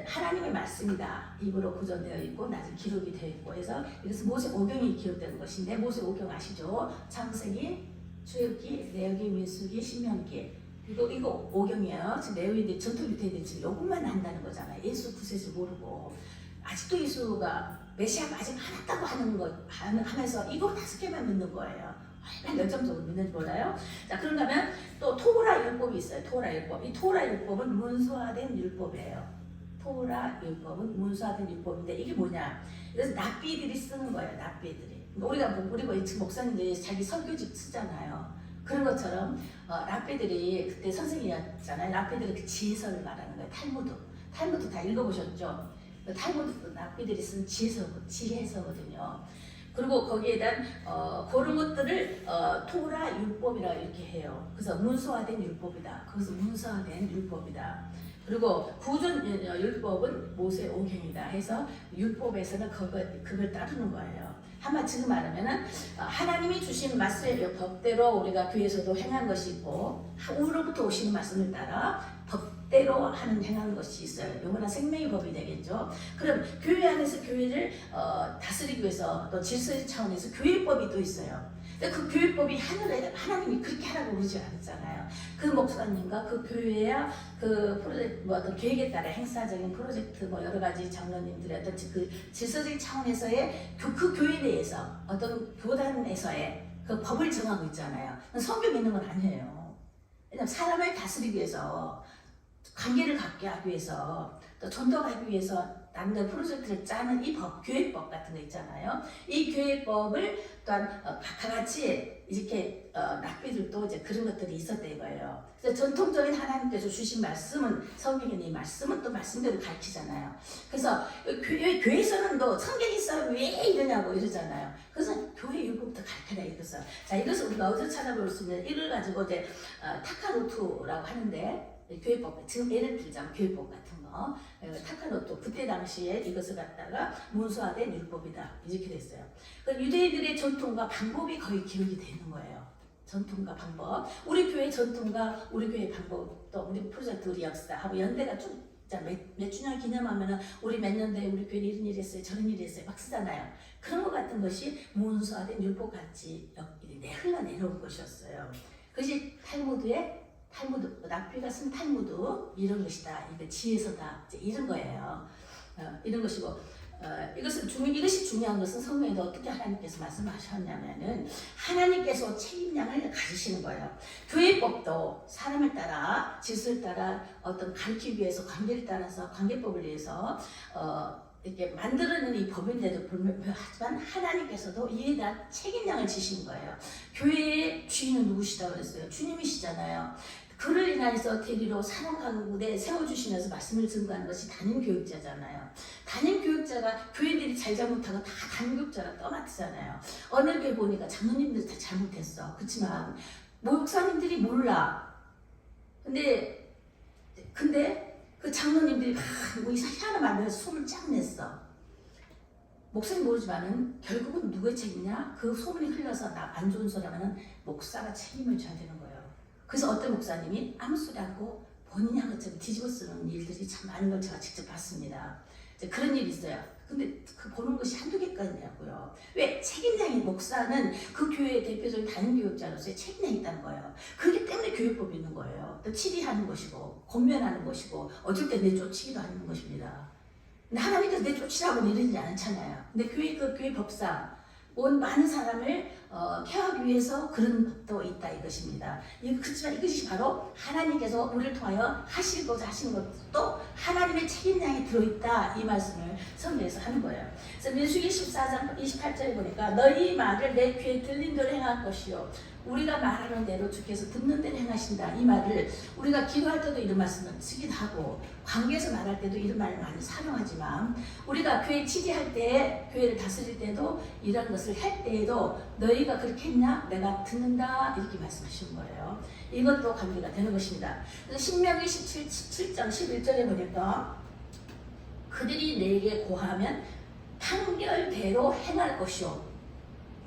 하나님의 말씀이다. 입으로 구전되어 있고 나중에 기록이 되어 있고 해서 이것은 모세 오경이 기록되는 것인데, 모세 오경 아시죠? 창세기, 출애굽기, 레위기, 민수기, 신명기. 이거 오경이에요. 지금 레위기 전투기 되는데 지금 이것만 한다는 거잖아요. 예수 구세주 모르고 아직도 예수가 메시아가 아직 안 왔다고 하면서 이거 5개만 믿는 거예요. 한 몇 점 정도 믿는지 몰라요. 자, 그런가 하면 또 토라 율법이 있어요. 토라 율법. 이 토라 율법은 문서화된 율법이에요. 토라 율법은 문서화된 율법인데 이게 뭐냐? 그래서 납비들이 쓰는 거예요. 납비들이. 우리가 지금 목사님들이 자기 설교집 쓰잖아요. 그런 것처럼 랍비들이 그때 선생님이었잖아요. 랍비들이 그 지혜서를 말하는 거예요. 탈무드 다 읽어보셨죠? 그 탈무드 랍비들이 쓴 지혜서거든요. 그리고 거기에 대한 그런 것들을 토라 율법이라 이렇게 해요. 그래서 문서화된 율법이다. 그것은 문서화된 율법이다. 그리고 구전 율법은 모세 오경이다 해서 율법에서는 그걸 따르는 거예요. 지금 말하면은 하나님이 주신 말씀의 법대로 우리가 교회에서도 행한 것이 있고 우로부터 오시는 말씀을 따라 법대로 행하는 것이 있어요. 영원한 생명의 법이 되겠죠. 그럼 교회 안에서 교회를 다스리기 위해서 또 질서의 차원에서 교회법이 또 있어요. 근데 그 교회법이 하나님이 그렇게 하라고 그러지 않았잖아요. 그 목사님과 그 교회야 그 프로젝트 어떤 계획에 따라 행사적인 프로젝트 여러 가지 장로님들의 어떤 그 질서적인 차원에서의 그 교회 내에서 어떤 교단에서의 그 법을 정하고 있잖아요. 성경 있는 건 아니에요. 왜냐면 사람을 다스리기 위해서 관계를 갖게 하기 위해서 또 전도하기 위해서 남들 프로젝트를 짜는 이 교회법 같은 거 있잖아요. 이 교회법을 또한 같이 이렇게 랍비들도 이제 그런 것들이 있었다 이거예요. 그래서 전통적인 하나님께서 주신 말씀은 성경의 이 말씀은 또 말씀대로 가르치잖아요. 그래서 교회에서는 또 성경이 있어요 왜 이러냐고 이러잖아요. 그래서 교회 율법부터 가르쳐라 이거서. 자 이것을 우리가 어디서 찾아볼 수 있는 이걸 가지고 이제 타카노투라고 하는데. 교회법, 지금 예를 들자면 교회법 같은 거 타카노토 그때 당시에 이것을 갖다가 문서화된 율법이다 이렇게 됐어요. 유대인들의 전통과 방법이 거의 기록이 되는 거예요. 전통과 방법, 우리 교회 전통과 우리 교회 방법, 또 우리 프로젝트 우리 역사하고 연대가 쭉 몇 주년 기념하면은 우리 몇 년도에 우리 교회 이런 일 했어요 저런 일 했어요 막 쓰잖아요. 그런 것 같은 것이 문서화된 율법같이 흘러내려온 것이었어요. 그것이 탈무드, 랍비가 쓴 탈무드 이런 것이다. 이게 지혜서다. 이제 이런 거예요. 이런 것이고 이것이 중요한 것은 성경에도 어떻게 하나님께서 말씀하셨냐면은 하나님께서 책임량을 가지시는 거예요. 교회법도 사람을 따라 질서를 따라 어떤 가르치기 위해서 관계를 따라서 관계법을 위해서 이렇게 만들어낸 이 법인데도 불구하지만 하나님께서도 이에 대한 책임량을 지시는 거예요. 교회의 주인은 누구시다 그랬어요? 주님이시잖아요. 그를 인하여서 대리로 사람 가운데 세워주시면서 말씀을 증거하는 것이 담임교육자잖아요. 담임교육자가 교회들이 잘못하고 다 담임교육자가 떠맡잖아요. 어느 교회 보니까 장로님들 다 잘못했어. 그렇지만 목사님들이 몰라. 근데 그 장로님들이 희한한 말로 소문을 쫙 냈어. 목사님 모르지만은 결국은 누구의 책임이냐? 그 소문이 흘러서 안 좋은 소리 하면은 목사가 책임을 져야 되는 거예요. 그래서 어떤 목사님이 아무 소리 하고 본인이 한 것처럼 뒤집어 쓰는 일들이 참 많은 걸 제가 직접 봤습니다. 이제 그런 일이 있어요. 근데 그 보는 것이 한두 개까지냐고요. 왜? 책임량이 목사는 그 교회의 대표적인 담임교육자로서의 책임량이 있다는 거예요. 그렇기 때문에 교육법이 있는 거예요. 또 치리하는 것이고 권면하는 것이고 어쩔 때 내쫓기도 하는 것입니다. 근데 하나님께서 내쫓으라고 이러지 않잖아요. 근데 교회 법상 많은 사람을 케어하기 위해서 그런 법도 있다 이것입니다. 그렇지만 이것이 바로 하나님께서 우리를 통하여 하시고자 하시는 것도 하나님의 책임량이 들어있다 이 말씀을 성경에서 하는 거예요. 그래서 민수기 14장 28절에 보니까 너희 말을 내 귀에 들린 대로 행할 것이요 우리가 말하는 대로 주께서 듣는 대로 행하신다. 이 말을 우리가 기도할 때도 이런 말씀을 쓰기도 하고 관계에서 말할 때도 이런 말을 많이 사용하지만 우리가 교회 치리할 때 교회를 다스릴 때도 이런 것을 할 때에도 너희가 그렇게 했냐? 내가 듣는다 이렇게 말씀하시는 거예요. 이것도 관계가 되는 것입니다. 신명기 17장 11절에 보니까 그들이 내게 고하면 판결대로 행할 것이요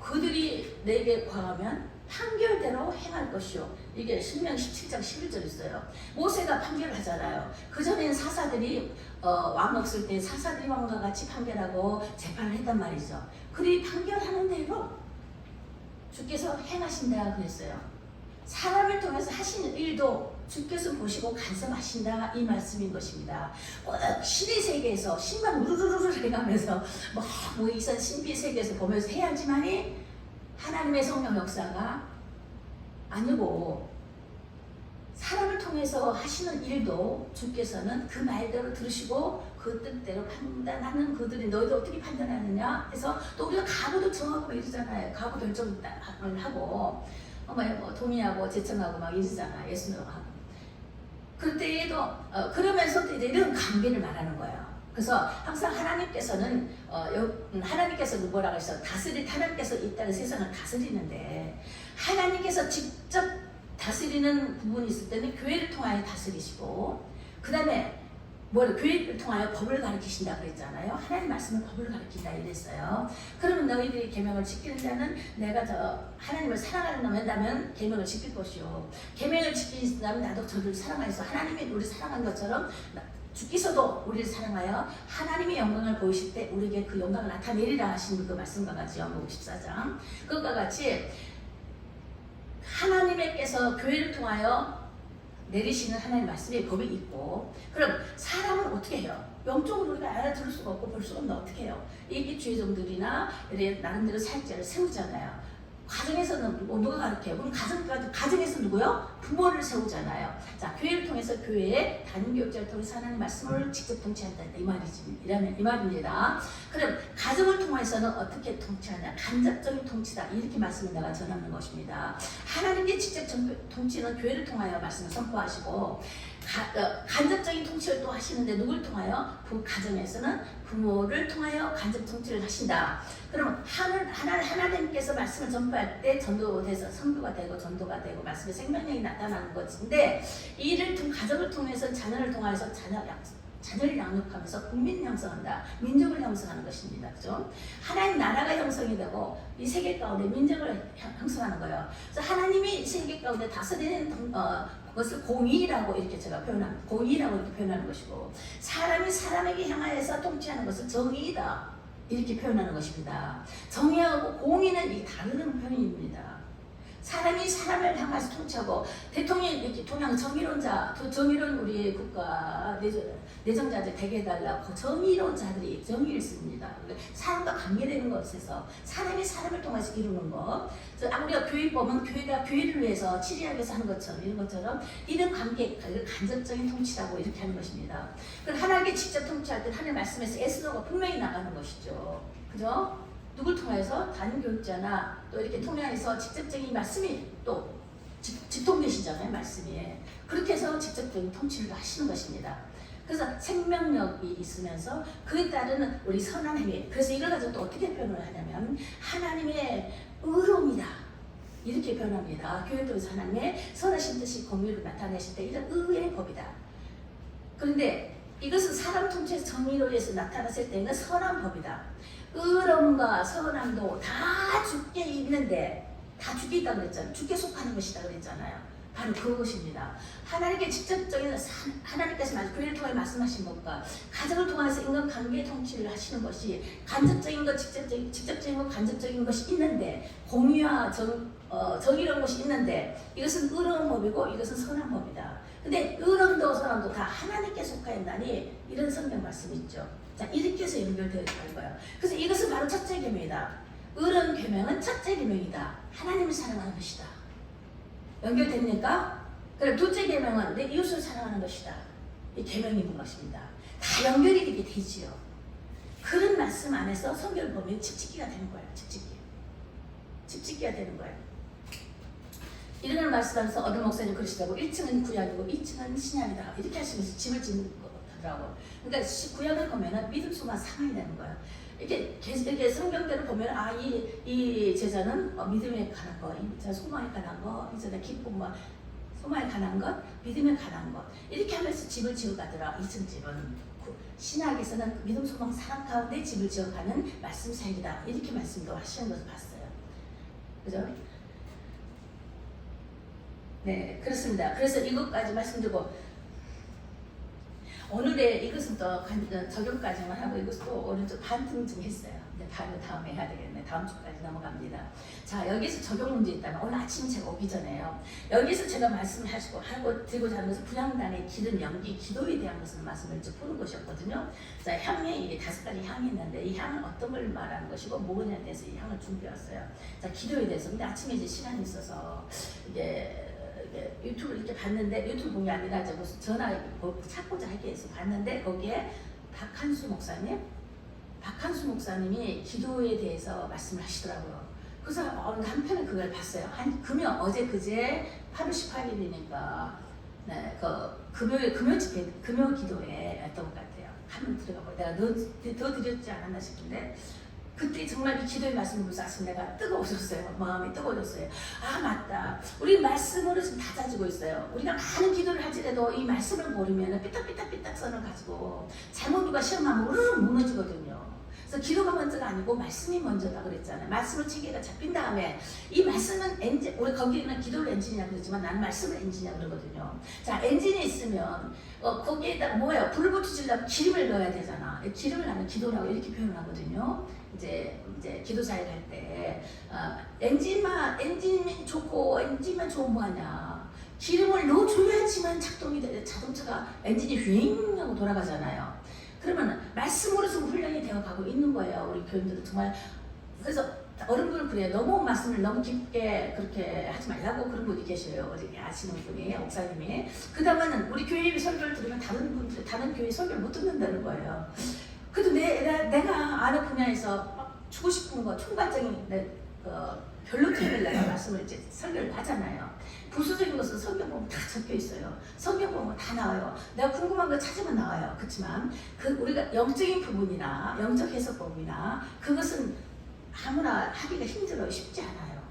그들이 내게 고하면 판결대로 행할 것이요. 이게 신명기 17장 11절 있어요. 모세가 판결을 하잖아요. 그전에는 사사들이 왕 없을 때 사사들이 왕과 같이 판결하고 재판을 했단 말이죠. 그들이 판결하는 대로 주께서 행하신다 그랬어요. 사람을 통해서 하시는 일도 주께서 보시고 간섭하신다 이 말씀인 것입니다. 신의 세계에서 신만 우르르르 해가면서 이산 신비 세계에서 보면서 해야지만이 하나님의 성령 역사가 아니고 사람을 통해서 하시는 일도 주께서는 그 말대로 들으시고 그 뜻대로 판단하는 그들이 너희들 어떻게 판단하느냐 해서 또 우리가 가부도 정하고 이러잖아요. 가부 결정을 하고 뭐 동의하고 제청하고 막 이러잖아. 예수 믿어하고. 그때에도 그러면서도 이제 이런 관계를 말하는 거예요. 그래서 항상 하나님께서는 하나님께서는 뭐라고 했어? 하나님께서 이 땅의 세상을 다스리는데 하나님께서 직접 다스리는 부분이 있을 때는 교회를 통하여 다스리시고 그 다음에 교회를 통하여 법을 가르치신다 그랬잖아요. 하나님 말씀을 법을 가르친다 이랬어요. 그러면 너희들이 계명을 지키는 자는 내가 하나님을 사랑한다면 계명을 지킬 것이요. 계명을 지키신다면 나도 저를 사랑하여서 하나님이 우리 사랑한 것처럼 주께서도 우리를 사랑하여 하나님의 영광을 보이실 때 우리에게 그 영광을 나타내리라 하신 그 말씀과 같이 요한복음 14장 그것과 같이 하나님께서 교회를 통하여 내리시는 하나님의 말씀의 법이 있고 그럼 사람은 어떻게 해요? 영적으로 우리가 알아들을 수가 없고 볼 수가 없는데 어떻게 해요? 이 주의종들이나 나름대로 사역자를 세우잖아요. 가정에서는 누가 가르쳐요? 그럼 가정에서 누구요? 부모를 세우잖아요. 자, 교회를 통해서 교회의 단교육자를 통해서 하나님 말씀을 직접 통치한다 이 말입니다. 그럼 가정을 통해서는 어떻게 통치하냐? 간접적인 통치다 이렇게 말씀을 내가 전하는 것입니다. 하나님의 직접 통치는 교회를 통하여 말씀을 선포하시고 간접적인 통치를 또 하시는데 누굴 통하여? 가정에서는 부모를 통하여 간접 통치를 하신다. 그럼 하나님께서 말씀을 전파할 때 전도돼서 선교가 되고 전도가 되고 말씀의 생명력이 나타나는 것인데 이를 가정을 통해서 자녀를 통해서 자녀를 양육하면서 국민 형성한다. 민족을 형성하는 것입니다. 그죠? 하나님 나라가 형성이 되고 이 세계 가운데 민족을 형성하는 거예요. 그래서 하나님이 이 세계 가운데 다스리는 그것을 공의라고 이렇게 제가 표현합니다. 공의라고 이렇게 표현하는 것이고 사람이 사람에게 향하여서 통치하는 것을 정의다 이렇게 표현하는 것입니다. 정의하고 공의는 이 다른 표현입니다. 사람이 사람을 향해서 통치하고 대통령이 이렇게 정의로운 우리 국가 내정자들 되게 해달라고 정의로운 자들이 정의를 씁니다. 사람과 관계되는 것에서 사람이 사람을 통해서 이루는 것. 우리가 교회 보면 교회가 교회를 위해서 치리하기 위해서 하는 것처럼 이런 것처럼 이런 관계 간접적인 통치라고 이렇게 하는 것입니다. 하나님께 직접 통치할 때 하나님 말씀에서 에스더가 분명히 나가는 것이죠. 그죠? 누굴 통해서 단교육자나 또 이렇게 통해서 직접적인 말씀이 또 직통되시잖아요. 말씀이 그렇게 해서 직접적인 통치를 하시는 것입니다. 그래서 생명력이 있으면서 그에 따르는 우리 선한 행위. 그래서 이걸 가지고 또 어떻게 표현을 하냐면 하나님의 의로움이다 이렇게 표현합니다. 교회 통해서 하나님의 선하신 뜻이 공의를 나타내실 때 이런 의의 법이다. 그런데 이것은 사람 통치에서 정의로 해서 나타났을 때는 선한 법이다. 의로움과 선함도 다 주께 있는데 다 주께 있다고 그랬잖아요. 주께 속하는 것이다 그랬잖아요. 바로 그것입니다. 하나님께 직접적인 하나님께서 교회를 통해 말씀하신 것과 가정을 통해서 인간관계의 통치를 하시는 것이 간접적인 것, 직접적인 것, 간접적인 것이 있는데 공의와 정의로운 것이 있는데 이것은 의로운 법이고 이것은 선한 법이다. 근데 의로움도 선함도 다 하나님께 속하였나니 이런 성경 말씀이 있죠. 자, 이렇게 해서 연결되어 있는 거예요. 그래서 이것은 바로 첫째 계명이다. 의로운 계명은 첫째 계명이다. 하나님을 사랑하는 것이다. 연결됩니까? 그럼 둘째 계명은 내 이웃을 사랑하는 것이다. 이 계명이 있는 것입니다. 다 연결이 되게 되지요. 그런 말씀 안에서 성경을 보면 집짓기가 되는 거예요. 집짓기가 되는 거예요. 이런 말씀하면서 어느 목사님 그러시더라고. 1층은 구약이고 2층은 신약이다. 이렇게 하시면서 집을 짓는 거더라고. 그러니까 구약을 보면은 믿음, 소망, 사랑이 되는 거예요. 이렇게 성경대로 보면 이 제자는 믿음에 관한 거, 이 제자 소망에 관한 거, 이 제자 기쁨, 소망에 관한 것, 믿음에 관한 것 이렇게 하면서 집을 지어가더라. 2층 집은 신학에서는 믿음, 소망, 사랑 가운데 집을 지어가는 말씀 사역이다. 이렇게 말씀도 하시는 것을 봤어요. 그죠? 네, 그렇습니다. 그래서 이것까지 말씀드리고 오늘의 이것은 또 적용까지만 하고 이것도 오른쪽 반등증 했어요. 바로 다음에 해야 되겠네. 다음 주까지 넘어갑니다. 자, 여기서 적용 문제 있다면 오늘 아침 제가 오기 전에요. 여기서 제가 말씀을 하고 들고자 하는 것은 부양단의 기름, 연기, 기도에 대한 것을 말씀을 푸는 것이었거든요. 자, 향에 5가지 향이 있는데 이 향은 어떤 걸 말하는 것이고 뭐냐에 대해서 이 향을 준비했어요. 자, 기도에 대해서. 근데 아침에 이제 시간이 있어서 이게 유튜브를 이렇게 봤는데 유튜브 본 게 아니라 이제 무슨 전화 찾고자 하기 위해서 봤는데 거기에 박한수 목사님이 기도에 대해서 말씀을 하시더라고요. 그래서 한편에 그걸 봤어요. 어제 그제 8월 18일이니까 네, 금요 집회, 금요 기도회 였던 것 같아요. 한번 들어가고 내가 더 드렸지 않았나 싶은데 그때 정말 이 기도의 말씀을 보면서 아침 내가 뜨거워졌어요. 마음이 뜨거워졌어요. 아 맞다. 우리 말씀으로 지금 다져지고 있어요. 우리가 많은 기도를 할지라도 이 말씀을 모르면 삐딱삐딱삐딱 선을 가지고 잘못 누가 시험하면 우르르 무너지거든요. 그래서 기도가 먼저가 아니고 말씀이 먼저다 그랬잖아요. 말씀을 체계가 잡힌 다음에 이 말씀은 엔진, 우리 거기는 기도를 엔진이라고 그러지만 나는 말씀을 엔진이라고 그러거든요. 자, 엔진이 있으면 거기에다 뭐예요? 불을 붙이려면 기름을 넣어야 되잖아. 기름을 나는 기도라고 이렇게 표현하거든요. 이제 기도사에 갈 때 엔진만 좋고 엔진만 좋으면 뭐하냐? 기름을 넣어줘야지만 작동이 돼. 자동차가 엔진이 휘잉 하고 돌아가잖아요. 그러면 말씀으로 좀 훈련이 되어 가고 있는 거예요. 우리 교인들은 정말. 그래서 어른분은 그래요. 너무 말씀을 너무 깊게 그렇게 하지 말라고 그런 분이 계셔요. 어디 아시는 분이, 목사님이. 그 다음에는 우리 교회 설교를 들으면 다른 교회 설교를 못 듣는다는 거예요. 그래도 내가 아는 분야에서 막 주고 싶은 거, 총괄적인 별로 표현을 내가 말씀을 이제 설교를 하잖아요. 부수적인 것은 성경 보면 다 적혀 있어요. 성경 보면 다 나와요. 내가 궁금한 거 찾으면 나와요. 그렇지만 우리가 영적인 부분이나 영적 해석법이나 그것은 아무나 하기가 힘들어요. 쉽지 않아요.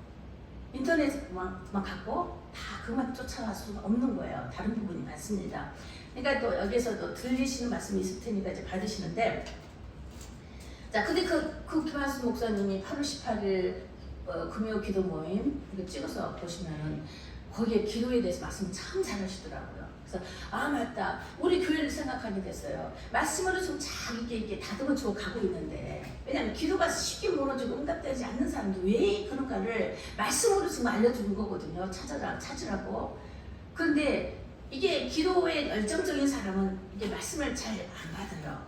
인터넷만 갖고 다 그것만 쫓아갈 수는 없는 거예요. 다른 부분이 많습니다. 그러니까 또 여기서도 들리시는 말씀이 있을 테니까 이제 받으시는데, 자, 근데 그 김한수 목사님이 8월 18일 금요 기도 모임 이거 찍어서 보시면은 거기에 기도에 대해서 말씀 참 잘하시더라고요. 그래서 아 맞다, 우리 교회를 생각하게 됐어요. 말씀으로 좀 잘 이렇게 다듬어주고 가고 있는데, 왜냐하면 기도가 쉽게 무너지고 응답되지 않는 사람도 왜 그런가를 말씀으로 좀 알려주는 거거든요. 찾으라고. 그런데 이게 기도에 열정적인 사람은 이게 말씀을 잘 안 받아요.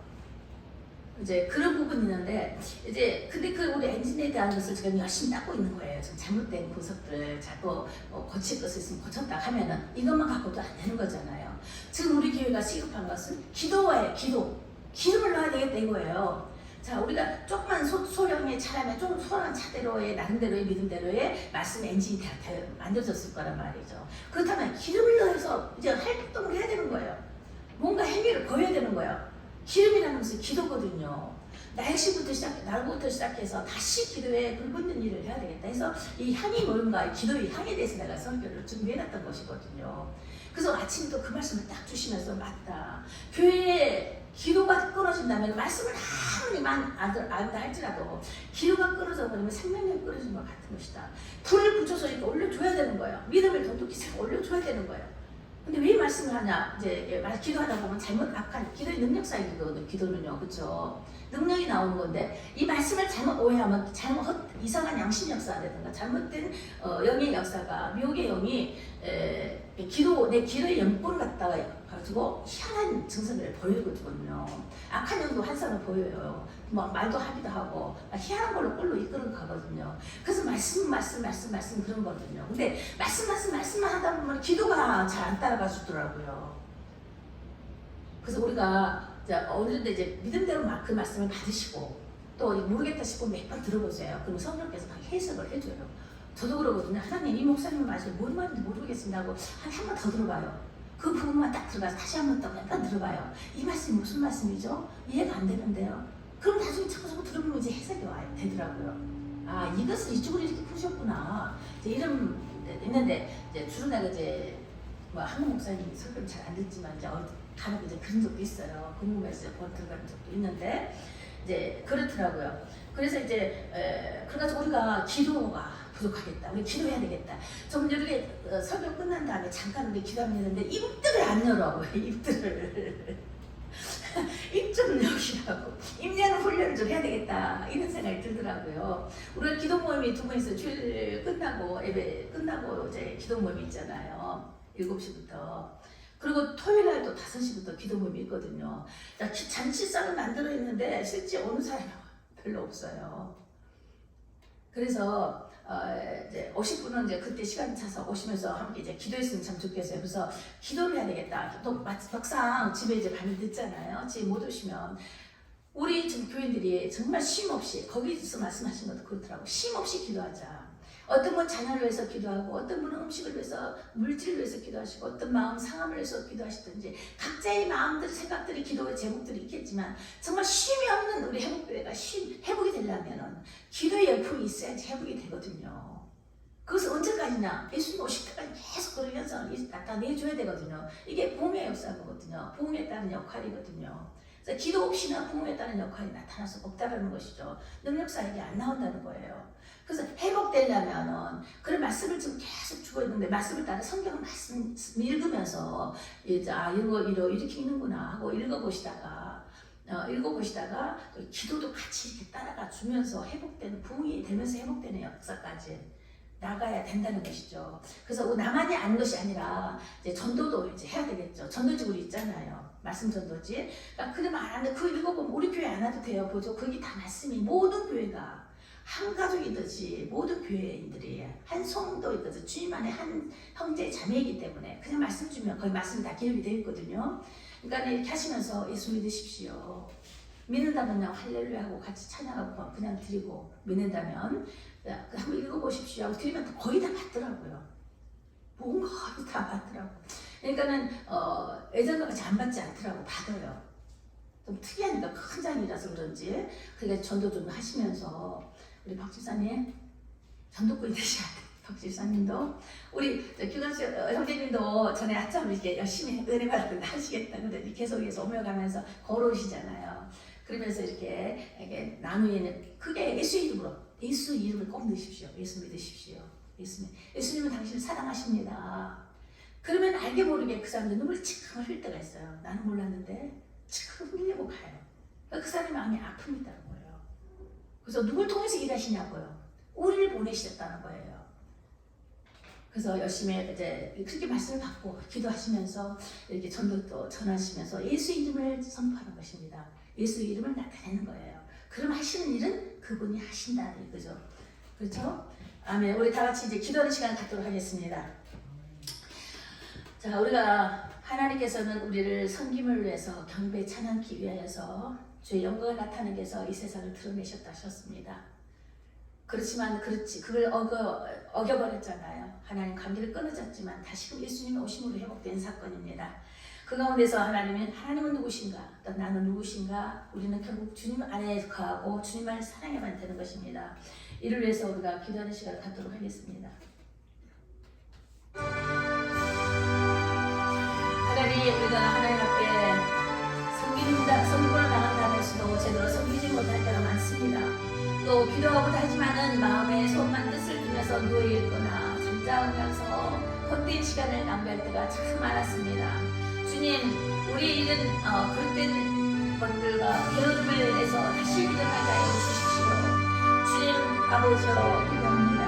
이제 그런 부분이 있는데, 이제 근데 우리 엔진에 대한 것을 지금 열심히 닦고 있는 거예요. 좀 잘못된 구석들을 자꾸 고칠 것을 있으면 고쳤다 하면은 이것만 갖고도 안 되는 거잖아요. 지금 우리 교회가 시급한 것은 기도예요. 기름을 넣어야 되겠다 이거예요. 자, 우리가 조금만 소형의 차라면 좀 소량한 차대로의 나름대로의 믿음대로의 말씀 엔진이 만들어졌을 거란 말이죠. 그렇다면 기름을 넣어서 이제 활동을 해야 되는 거예요. 뭔가 행위를 보여야 되는 거예요. 기름이라는 것은 기도거든요. 날부터 시작해서 다시 기도에 불붙는 일을 해야 되겠다 해서 이 향이 뭔가, 기도의 향에 대해서 내가 설교를 준비해놨던 것이거든요. 그래서 아침도 그 말씀을 딱 주시면서 맞다. 교회에 기도가 끊어진다면 말씀을 아무리 안다 할지라도 기도가 끊어져 버리면 생명력이 끊어진 것 같은 것이다. 불을 붙여서 이렇게 올려줘야 되는 거예요. 믿음을 돈독히 싹 올려줘야 되는 거예요. 근데 왜 말씀을 하냐? 이제 기도하다 보면 악한 기도의 능력 쌓이거든요. 기도는요, 그렇죠? 능력이 나오는 건데 이 말씀을 잘못 오해하면 이상한 양심 역사라든가 잘못된 영의 역사가, 미혹의 영이 내 기도의 영권을 갖다가 가지고 희한한 증상을 보이거든요. 악한 영도 환상을 보여요. 막 말도 하기도 하고 희한한 걸로 꼴로 이끌어 가거든요. 그래서 말씀 그런 거거든요. 근데 말씀만 하다 보면 기도가 잘 안 따라가 주더라고요. 그래서 우리가 어른들 이제 믿음대로 그 말씀을 받으시고 또 모르겠다 싶으면 몇 번 들어보세요. 그럼 성령께서 막 해석을 해줘요. 저도 그러거든요. 하나님, 이 목사님 말씀 뭔 말인지 모르겠습니다 하고 한 번 더 들어봐요. 그 부분만 딱 들어가서 다시 한 번 더 몇 번 들어봐요. 이 말씀이 무슨 말씀이죠? 이해가 안 되는데요. 그럼 나중에 자꾸 들어보면 이제 해석이 되더라고요. 아, 이것을 이쪽으로 이렇게 푸셨구나. 이제 이런 있는데, 이제 주로 내가 이제 한국 목사님 설교를 잘 안 듣지만 이제 간혹 이제 그런 적도 있어요. 궁금해서 들어가는 적도 있는데 이제 그렇더라고요. 그래서 이제 그래가지고 우리가 기도가 부족하겠다. 우리 기도해야 되겠다. 좀 이렇게 설교 끝난 다음에 잠깐 우리 기도하면 되는데 입들을 안 열어. 입들을 입 좀 여시라고. 입 여는 훈련을 좀 해야 되겠다. 이런 생각이 들더라고요. 우리가 기도 모임이 두 번 있어요. 주일 끝나고 예배 끝나고 이제 기도 모임이 있잖아요. 7시부터. 그리고 토요일 날도 5시부터 기도 모임이 있거든요. 잔치상을 만들어 있는데 실제 오는 사람이 별로 없어요. 그래서 이제 오실 분은 이제 그때 시간 차서 오시면서 함께 이제 기도했으면 참 좋겠어요. 그래서 기도를 해야 되겠다. 또 막상 집에 이제 밤이 늦잖아요. 집에 못 오시면 우리 지금 교인들이 정말 쉼없이 거기서 말씀하신 것도 그렇더라고. 쉼없이 기도하자. 어떤 분 자녀를 위해서 기도하고 어떤 분은 음식을 위해서 물질을 위해서 기도하시고 어떤 마음 상함을 위해서 기도하시든지 각자의 마음들 생각들이 기도의 제목들이 있겠지만 정말 쉼이 없는 우리 회복교회가 회복이 되려면 기도의 열풍이 있어야지 회복이 되거든요. 그것은 언제까지냐? 예수님 오실 때까지 계속 그런 현상을 나타내줘야 되거든요. 이게 부흥의 역사거든요. 부흥에 따른 역할이거든요. 그래서 기도 없이는 부흥에 따른 역할이 나타날 수 없다는 것이죠. 능력사 이게 안 나온다는 거예요. 그래서 회복되려면은 그런 말씀을 지금 계속 주고 있는데 말씀을 따라 성경 말씀 읽으면서 이제 이렇게 읽는구나 하고 읽어보시다가 또 기도도 같이 이렇게 따라가 주면서 회복되는 부흥이 되면서 회복되는 역사까지 나가야 된다는 것이죠. 그래서 나만이 아는 것이 아니라 이제 전도도 이제 해야 되겠죠. 전도지 우리 있잖아요. 말씀 전도지. 그러니까 그럼 안 하는데 그거 읽어보면 우리 교회 안 와도 돼요. 보죠. 거기 다 말씀이 모든 교회가 한 가족이듯이 모든 교회인들이 한 성도이듯이 주님 안에 한 형제 자매이기 때문에 그냥 말씀 주면 거기 말씀이 다 기록이 되어 있거든요. 그러니까 이렇게 하시면서 예수 믿으십시오. 믿는다면 그냥 할렐루야 하고 같이 찬양하고 그냥 드리고 믿는다면 한번 읽어보십시오 하고 드리면 거의 다 받더라고요. 뭔가 거의 다 받더라고. 그러니까는 예전과 같이 안 받지 않더라고. 받아요. 좀 특이하니까 큰 장이라서 그런지 그게 전도 좀 하시면서 우리 박 집사님 전도꾼이 되셔야 돼. 박 집사님도 우리 규관씨 형제님도 전에 한참 이렇게 열심히 은혜 받았는데 하시겠다. 근데 계속 오며가면서 걸어오시잖아요. 그러면서 이렇게 나누에는 크게 예수 이름을 꼭 넣으십시오. 예수 믿으십시오. 예수님은 당신을 사랑하십니다. 그러면 알게 모르게 그 사람들 눈물이 칙 흘릴 때가 있어요. 나는 몰랐는데 칙 흘리고 가요. 그 사람의 마음이 아픕니다. 거예요. 그래서 누굴 통해서 일하시냐고요. 우리를 보내셨다는 거예요. 그래서 열심히 이제 그렇게 말씀을 받고 기도하시면서 이렇게 전도도 전하시면서 예수 이름을 선포하는 것입니다. 예수 이름을 나타내는 거예요. 그럼 하시는 일은 그분이 하신다 이거죠. 그렇죠? 아멘. 우리 다 같이 이제 기도하는 시간 갖도록 하겠습니다. 자, 우리가 하나님께서는 우리를 섬김을 위해서 경배 찬양기 위하여서 주의 영광을 나타내기 위해서 이 세상을 드러내셨다 하셨습니다. 그렇지만 그걸 어겨버렸잖아요. 하나님 관계를 끊어졌지만 다시금 예수님의 오심으로 회복된 사건입니다. 그 가운데서 하나님은 누구신가? 또 나는 누구신가? 우리는 결국 주님 안에 거하고 주님만을 사랑해만 되는 것입니다. 이를 위해서 우리가 기도하는 시간을 갖도록 하겠습니다. 하나님, 우리가 하나님 앞에 섬김을 나간다면서도 제대로 섬기지 못할 때가 많습니다. 또 기도하고자 하지만은 마음에 소원만 뜻을 두면서 누워있거나 잠자면서 헛된 시간을 낭비할 때가 참 많았습니다. 주님, 우리 이런 그릇된 것들과 게으름을 해서 다시 일어나게 하여 주십시오. 주님 아버지여 기도합니다.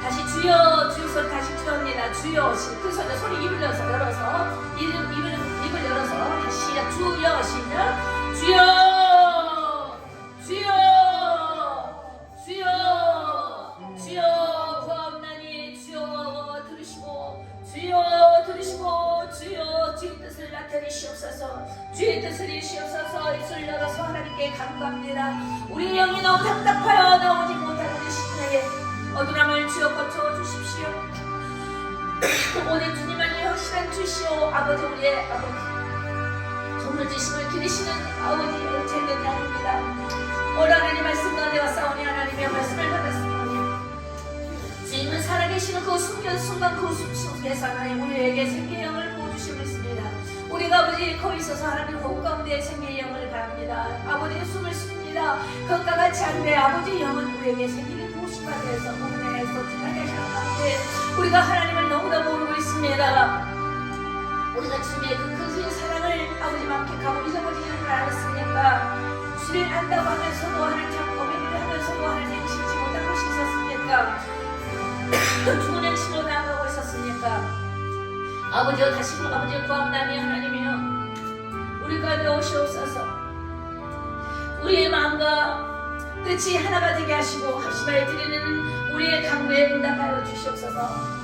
다시 주여 주여 다시 기도합니다. 주여 큰 소리 입을 열어서 입을 열어서 다시 시작. 주여 시작. 주여 구하옵나니 주여 들으시고 주여 주의 뜻을 나타내시옵소서. 주의 뜻을 이루시옵소서. 입술 열어서 하나님께 간구합니다. 우리 영이 너무 답답하여 나오지 못하는 시간에 어두람을 주여 거쳐주십시오. 오늘 주님만이 확실한 주시오. 아버지, 우리의 아버지 정물지심을 기리시는 아버지 은혜된 양입니다. 오늘 하나님 말씀 가운데 싸우니 하나님의 말씀을 받았습니다. 주님은 살아계시는 그 순간 그 속에서 하나님 우리에게 생기의 영을 부어주시고 있습니다. 우리가 아버지 거기 있어서 하나님 호흡 가운데 생기의 영을 바랍니다. 아버지의 숨을 쉽니다. 그것과 같이 한데 아버지 영은 우리에게 생기를 부으시기 위해서 몸에서 지나게 하셨는데 우리가 하나님을 너무나 모르고 있습니다. 우리가 주님의 그 큰 사랑을 아버지 만끽하고 잊어버리는 줄 알았습니까? 주를 안다고 하면서도 하나님 고백을 하면서도 하나님 신지 못한 것이 있었습니까? 죽은 행실로 나아가고 있었습니까? 아버지여 다시 아버지의 구함나니 하나님이여 우리 가운데 오시옵소서. 우리의 마음과 뜻이 하나가 되게 하시고 합심하여 드리는 우리의 간구에 응답하여 주시옵소서.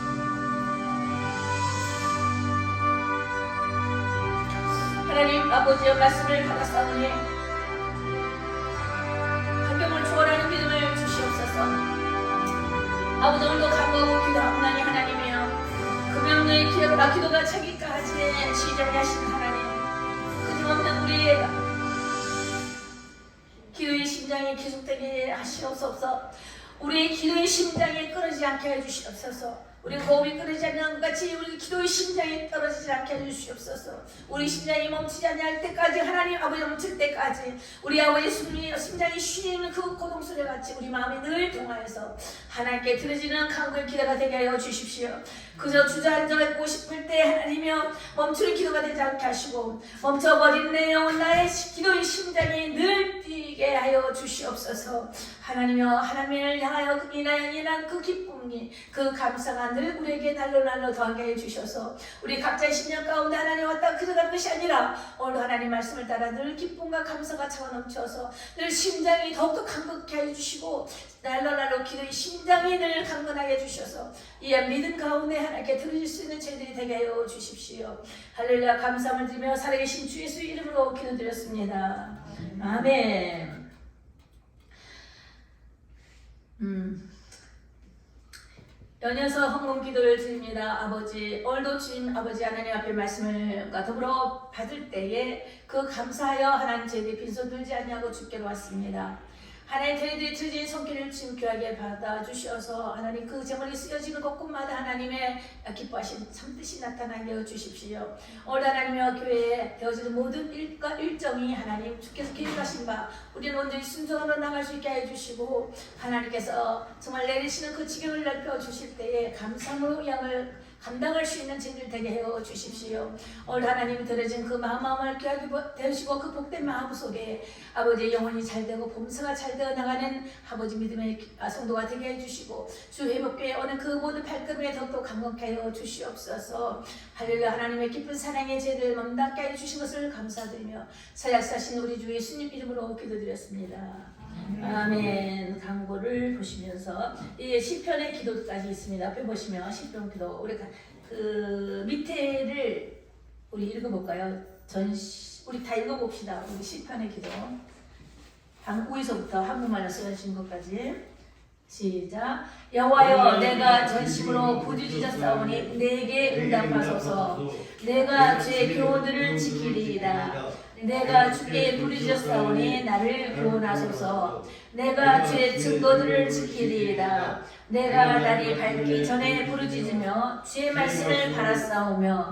하나님 아버지여 말씀을 받았사오니 주셔서 아버지 오늘도 간구하고 기도하옵나니 하나님이여 그 명령의 기도가 차기까지 시작이 하신 하나님 끊임없는 우리의 기도의 심장이 계속되게 하시옵소서. 우리의 기도의 심장이 끊어지지 않게 해주시옵소서. 우리 호흡이 끊어지지 않는 것 같이 우리 기도의 심장이 떨어지지 않게 해주시옵소서. 우리 심장이 멈추지 않을 때까지 하나님 아버지 멈출 때까지 우리 아버지 심장이 쉬는 그 고통소리 같이 우리 마음이 늘 동하여서 하나님께 들어지는 간구의 기도가 되게 하여 주십시오. 그저 주저앉아 있고 싶을 때 하나님이여 멈추는 기도가 되지 않게 하시고 멈춰버린 내 영혼 나의 기도의 심장이 늘 뛰게 하여 주시옵소서. 하나님이여 하나님을 향하여 인한 그 기쁨이 그 감사가 늘 우리에게 날로 더하게 해주셔서 우리 각자의 심령 가운데 하나님 왔다 그러가는 것이 아니라 오늘 하나님 말씀을 따라 늘 기쁨과 감사가 차고 넘쳐서 늘 심장이 더욱더 강건케 해주시고 날로 기도의 심장이 늘 강건하게 해주셔서 이 믿음 가운데 하나님께 들으실 수 있는 저희들이 되게 하여 주십시오. 할렐루야. 감사함을 드리며 살아계신 주 예수 이름으로 기도드렸습니다. 아멘. 연이어서 헌금 기도를 드립니다. 아버지 오늘도 주님 아버지 하나님 앞에 말씀과 더불어 받을 때에 그 감사하여 하나님 저희들이 빈손 들지 않냐고 주께로 왔습니다. 하나님 저희들이 드린 손길을 주님 귀하게 받아주셔서 하나님 그 제물이 쓰여지는 곳곳마다 하나님의 기뻐하신 참뜻이 나타나게 하여 주십시오. 오늘 하나님의 교회에 되어지는 모든 일과 일정이 하나님 주께서 계획하신 바 우리는 온전히 순종으로 나갈 수 있게 해주시고 하나님께서 정말 내리시는 그 지경을 넓혀주실 때에 감사함으로 양을 감당할 수 있는 진리를 되게 해어 주십시오. 오늘 하나님이 들어진 그 마음을 귀하게 되시고 그 복된 마음 속에 아버지의 영혼이 잘되고 범사가 잘되어 나가는 아버지 믿음의 성도가 되게 해주시고 주 회복교회 오는 그 모든 발걸음에 더욱더 강건케 하여 주시옵소서. 할렐루야. 하나님의 깊은 사랑의 죄를 멈닿게 해주신 것을 감사드리며 사약사신 우리 주 예수님 이름으로 기도드렸습니다. 아멘. 광고를 보시면서 이 시편의 기도까지 있습니다. 앞에 보시면 시편 기도 우리 그 밑에를 우리 읽어볼까요? 우리 다 읽어봅시다. 우리 시편의 기도 위에서부터 한국말로 쓰여진 것까지 시작. 여호와여 내가 전심으로 부르짖었사오니 내게 응답하소서. 내가 주의 교훈들을 지키리이다. 내가 주께 부르짖었사오니 나를 구원하소서. 내가 주의 증거들을 지키리이다. 내가 날이 밝기 전에 부르짖으며 주의 말씀을 바라싸우며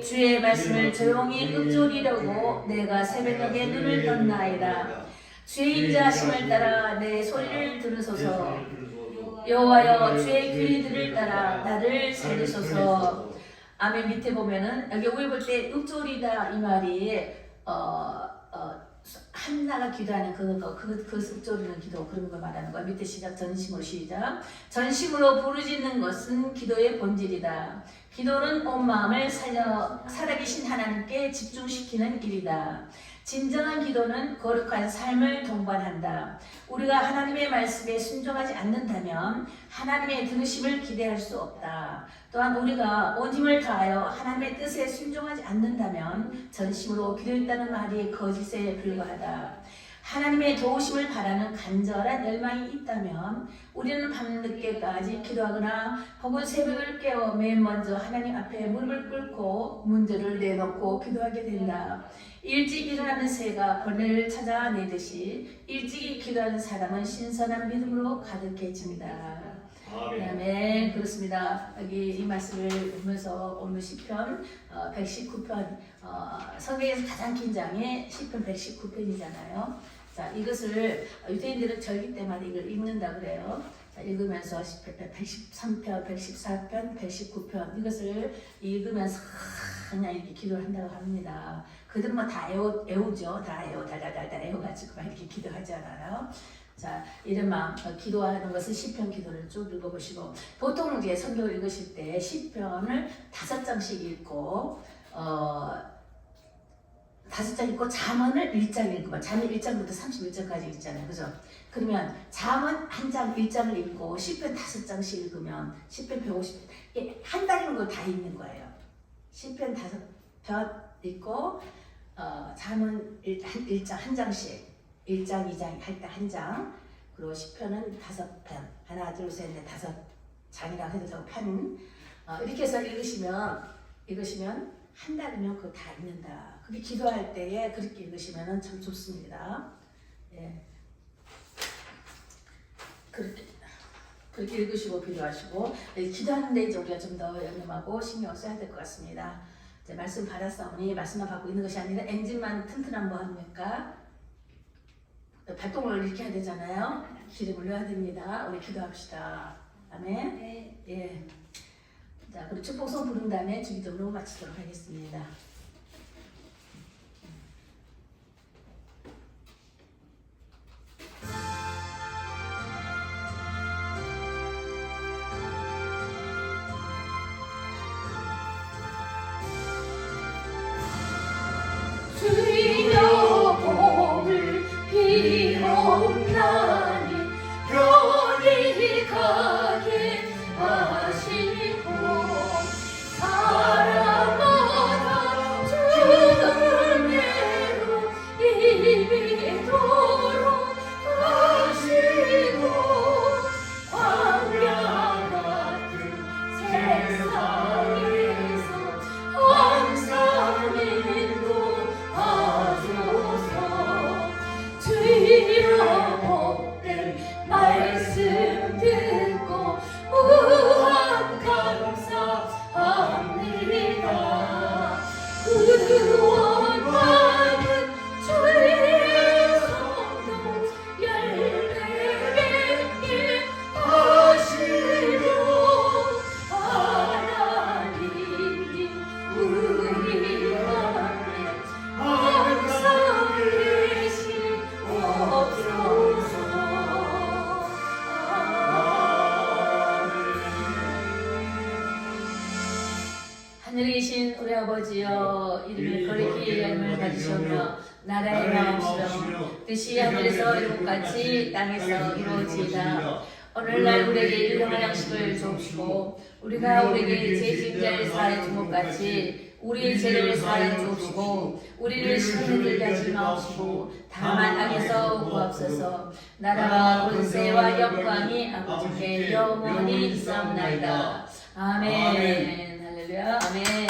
주의 말씀을 조용히 읊조리려고 내가 새벽녘에 눈을 떴나이다. 주의 인자하심을 따라 내 소리를 들으소서. 여호와여 주의 규례들을 따라 나를 살리소서. 아멘. 밑에 보면은 여기 위에 볼 때 읊조리다 이 말이 한나가 기도하는 그 읊조리는 기도 그런 걸 말하는 거야. 밑에 시작. 전심으로 시작. 전심으로 부르짖는 것은 기도의 본질이다. 기도는 온 마음을 살아계신 하나님께 집중시키는 일이다. 진정한 기도는 거룩한 삶을 동반한다. 우리가 하나님의 말씀에 순종하지 않는다면 하나님의 들으심을 기대할 수 없다. 또한 우리가 온 힘을 다하여 하나님의 뜻에 순종하지 않는다면 전심으로 기도했다는 말이 거짓에 불과하다. 하나님의 도우심을 바라는 간절한 열망이 있다면 우리는 밤늦게까지 기도하거나 혹은 새벽을 깨워 맨 먼저 하나님 앞에 무릎을 꿇고 문제를 내놓고 기도하게 된다. 일찍 일어나는 새가 벌레를 찾아내듯이 일찍이 기도하는 사람은 신선한 믿음으로 가득해집니다. 아멘. 그렇습니다. 여기 이 말씀을 보면서 오늘 시편 119편 성경에서 가장 긴 장이 시편 119편이잖아요. 자, 이것을 유대인들은 절기 때마다 이걸 읽는다 그래요. 자, 읽으면서 113편, 114편, 119편 이것을 읽으면서 그냥 이렇게 기도를 한다고 합니다. 그들은 뭐 다 애우죠. 다 달달달달 애워가지고 막 이렇게 기도하잖아요. 자, 이런 마음 기도하는 것은 시편 기도를 쭉 읽어보시고 보통 이제 성경을 읽으실 때 시편을 5장씩 읽고 5장 읽고 잠언을 1장 읽고 잠언 1장부터 31장까지 읽잖아요. 그죠? 그러면 잠언 1장 1장을 읽고 시편 5장씩 읽으면 시편 150편 한 달이면 그걸 다 읽는 거예요. 시편 5편 읽고 잠언 1장 한 장씩 1장 2장 할 때 한 장 그리고 시편은 5편, 하나 둘 셋 넷 5장이라고 해도 되고 편 이렇게 해서 읽으시면 한 달이면 그거 다 읽는다. 그게 기도할 때에 그렇게 읽으시면 참 좋습니다. 예. 그렇게 읽으시고 필요하시고 기도하는데 이제 우리가 좀 더 연념하고 신경 써야 될 것 같습니다. 이제 말씀 받았사오니 말씀만 받고 있는 것이 아니라 엔진만 튼튼한 뭐 합니까? 발동을 이렇게 해야 되잖아요. 기름을 넣어야 됩니다. 우리 기도합시다. 아멘. 네. 예. 자, 그리고 축복성 부른 다음에 주기도로 마치도록 하겠습니다. 주여 복을 비옵나니 편히 가게 하시고 사랑마다 주를 내로 이미도록 하시고 광야 같은 세상에서 항상 인도하소서. 주여 복된 말씀 듣고 무한 감사합니다. 구원받은 주의 성도 열매 맺게 하시려 하나님이 우리 안에 항상 계시옵소서. 하늘에 계신 우리 아버지여, 이름이 거룩히 여김을 받으시오며 나라의 마음시여 뜻이 하늘에서 이루같이 땅에서 이루어지이다. 오늘날 우리에게 일용할 양식을 주옵시고 우리가 우리에게 죄진 자를 사하여 준 것 같이 우리의 죄를 사하여 주옵시고 우리를 시험에 들게 하지 마옵시고 다만 악에서 구하옵소서. 나라와 권세와 영광이 아버지께 영원히 있사옵나이다. 아멘. 할렐루야. 아멘.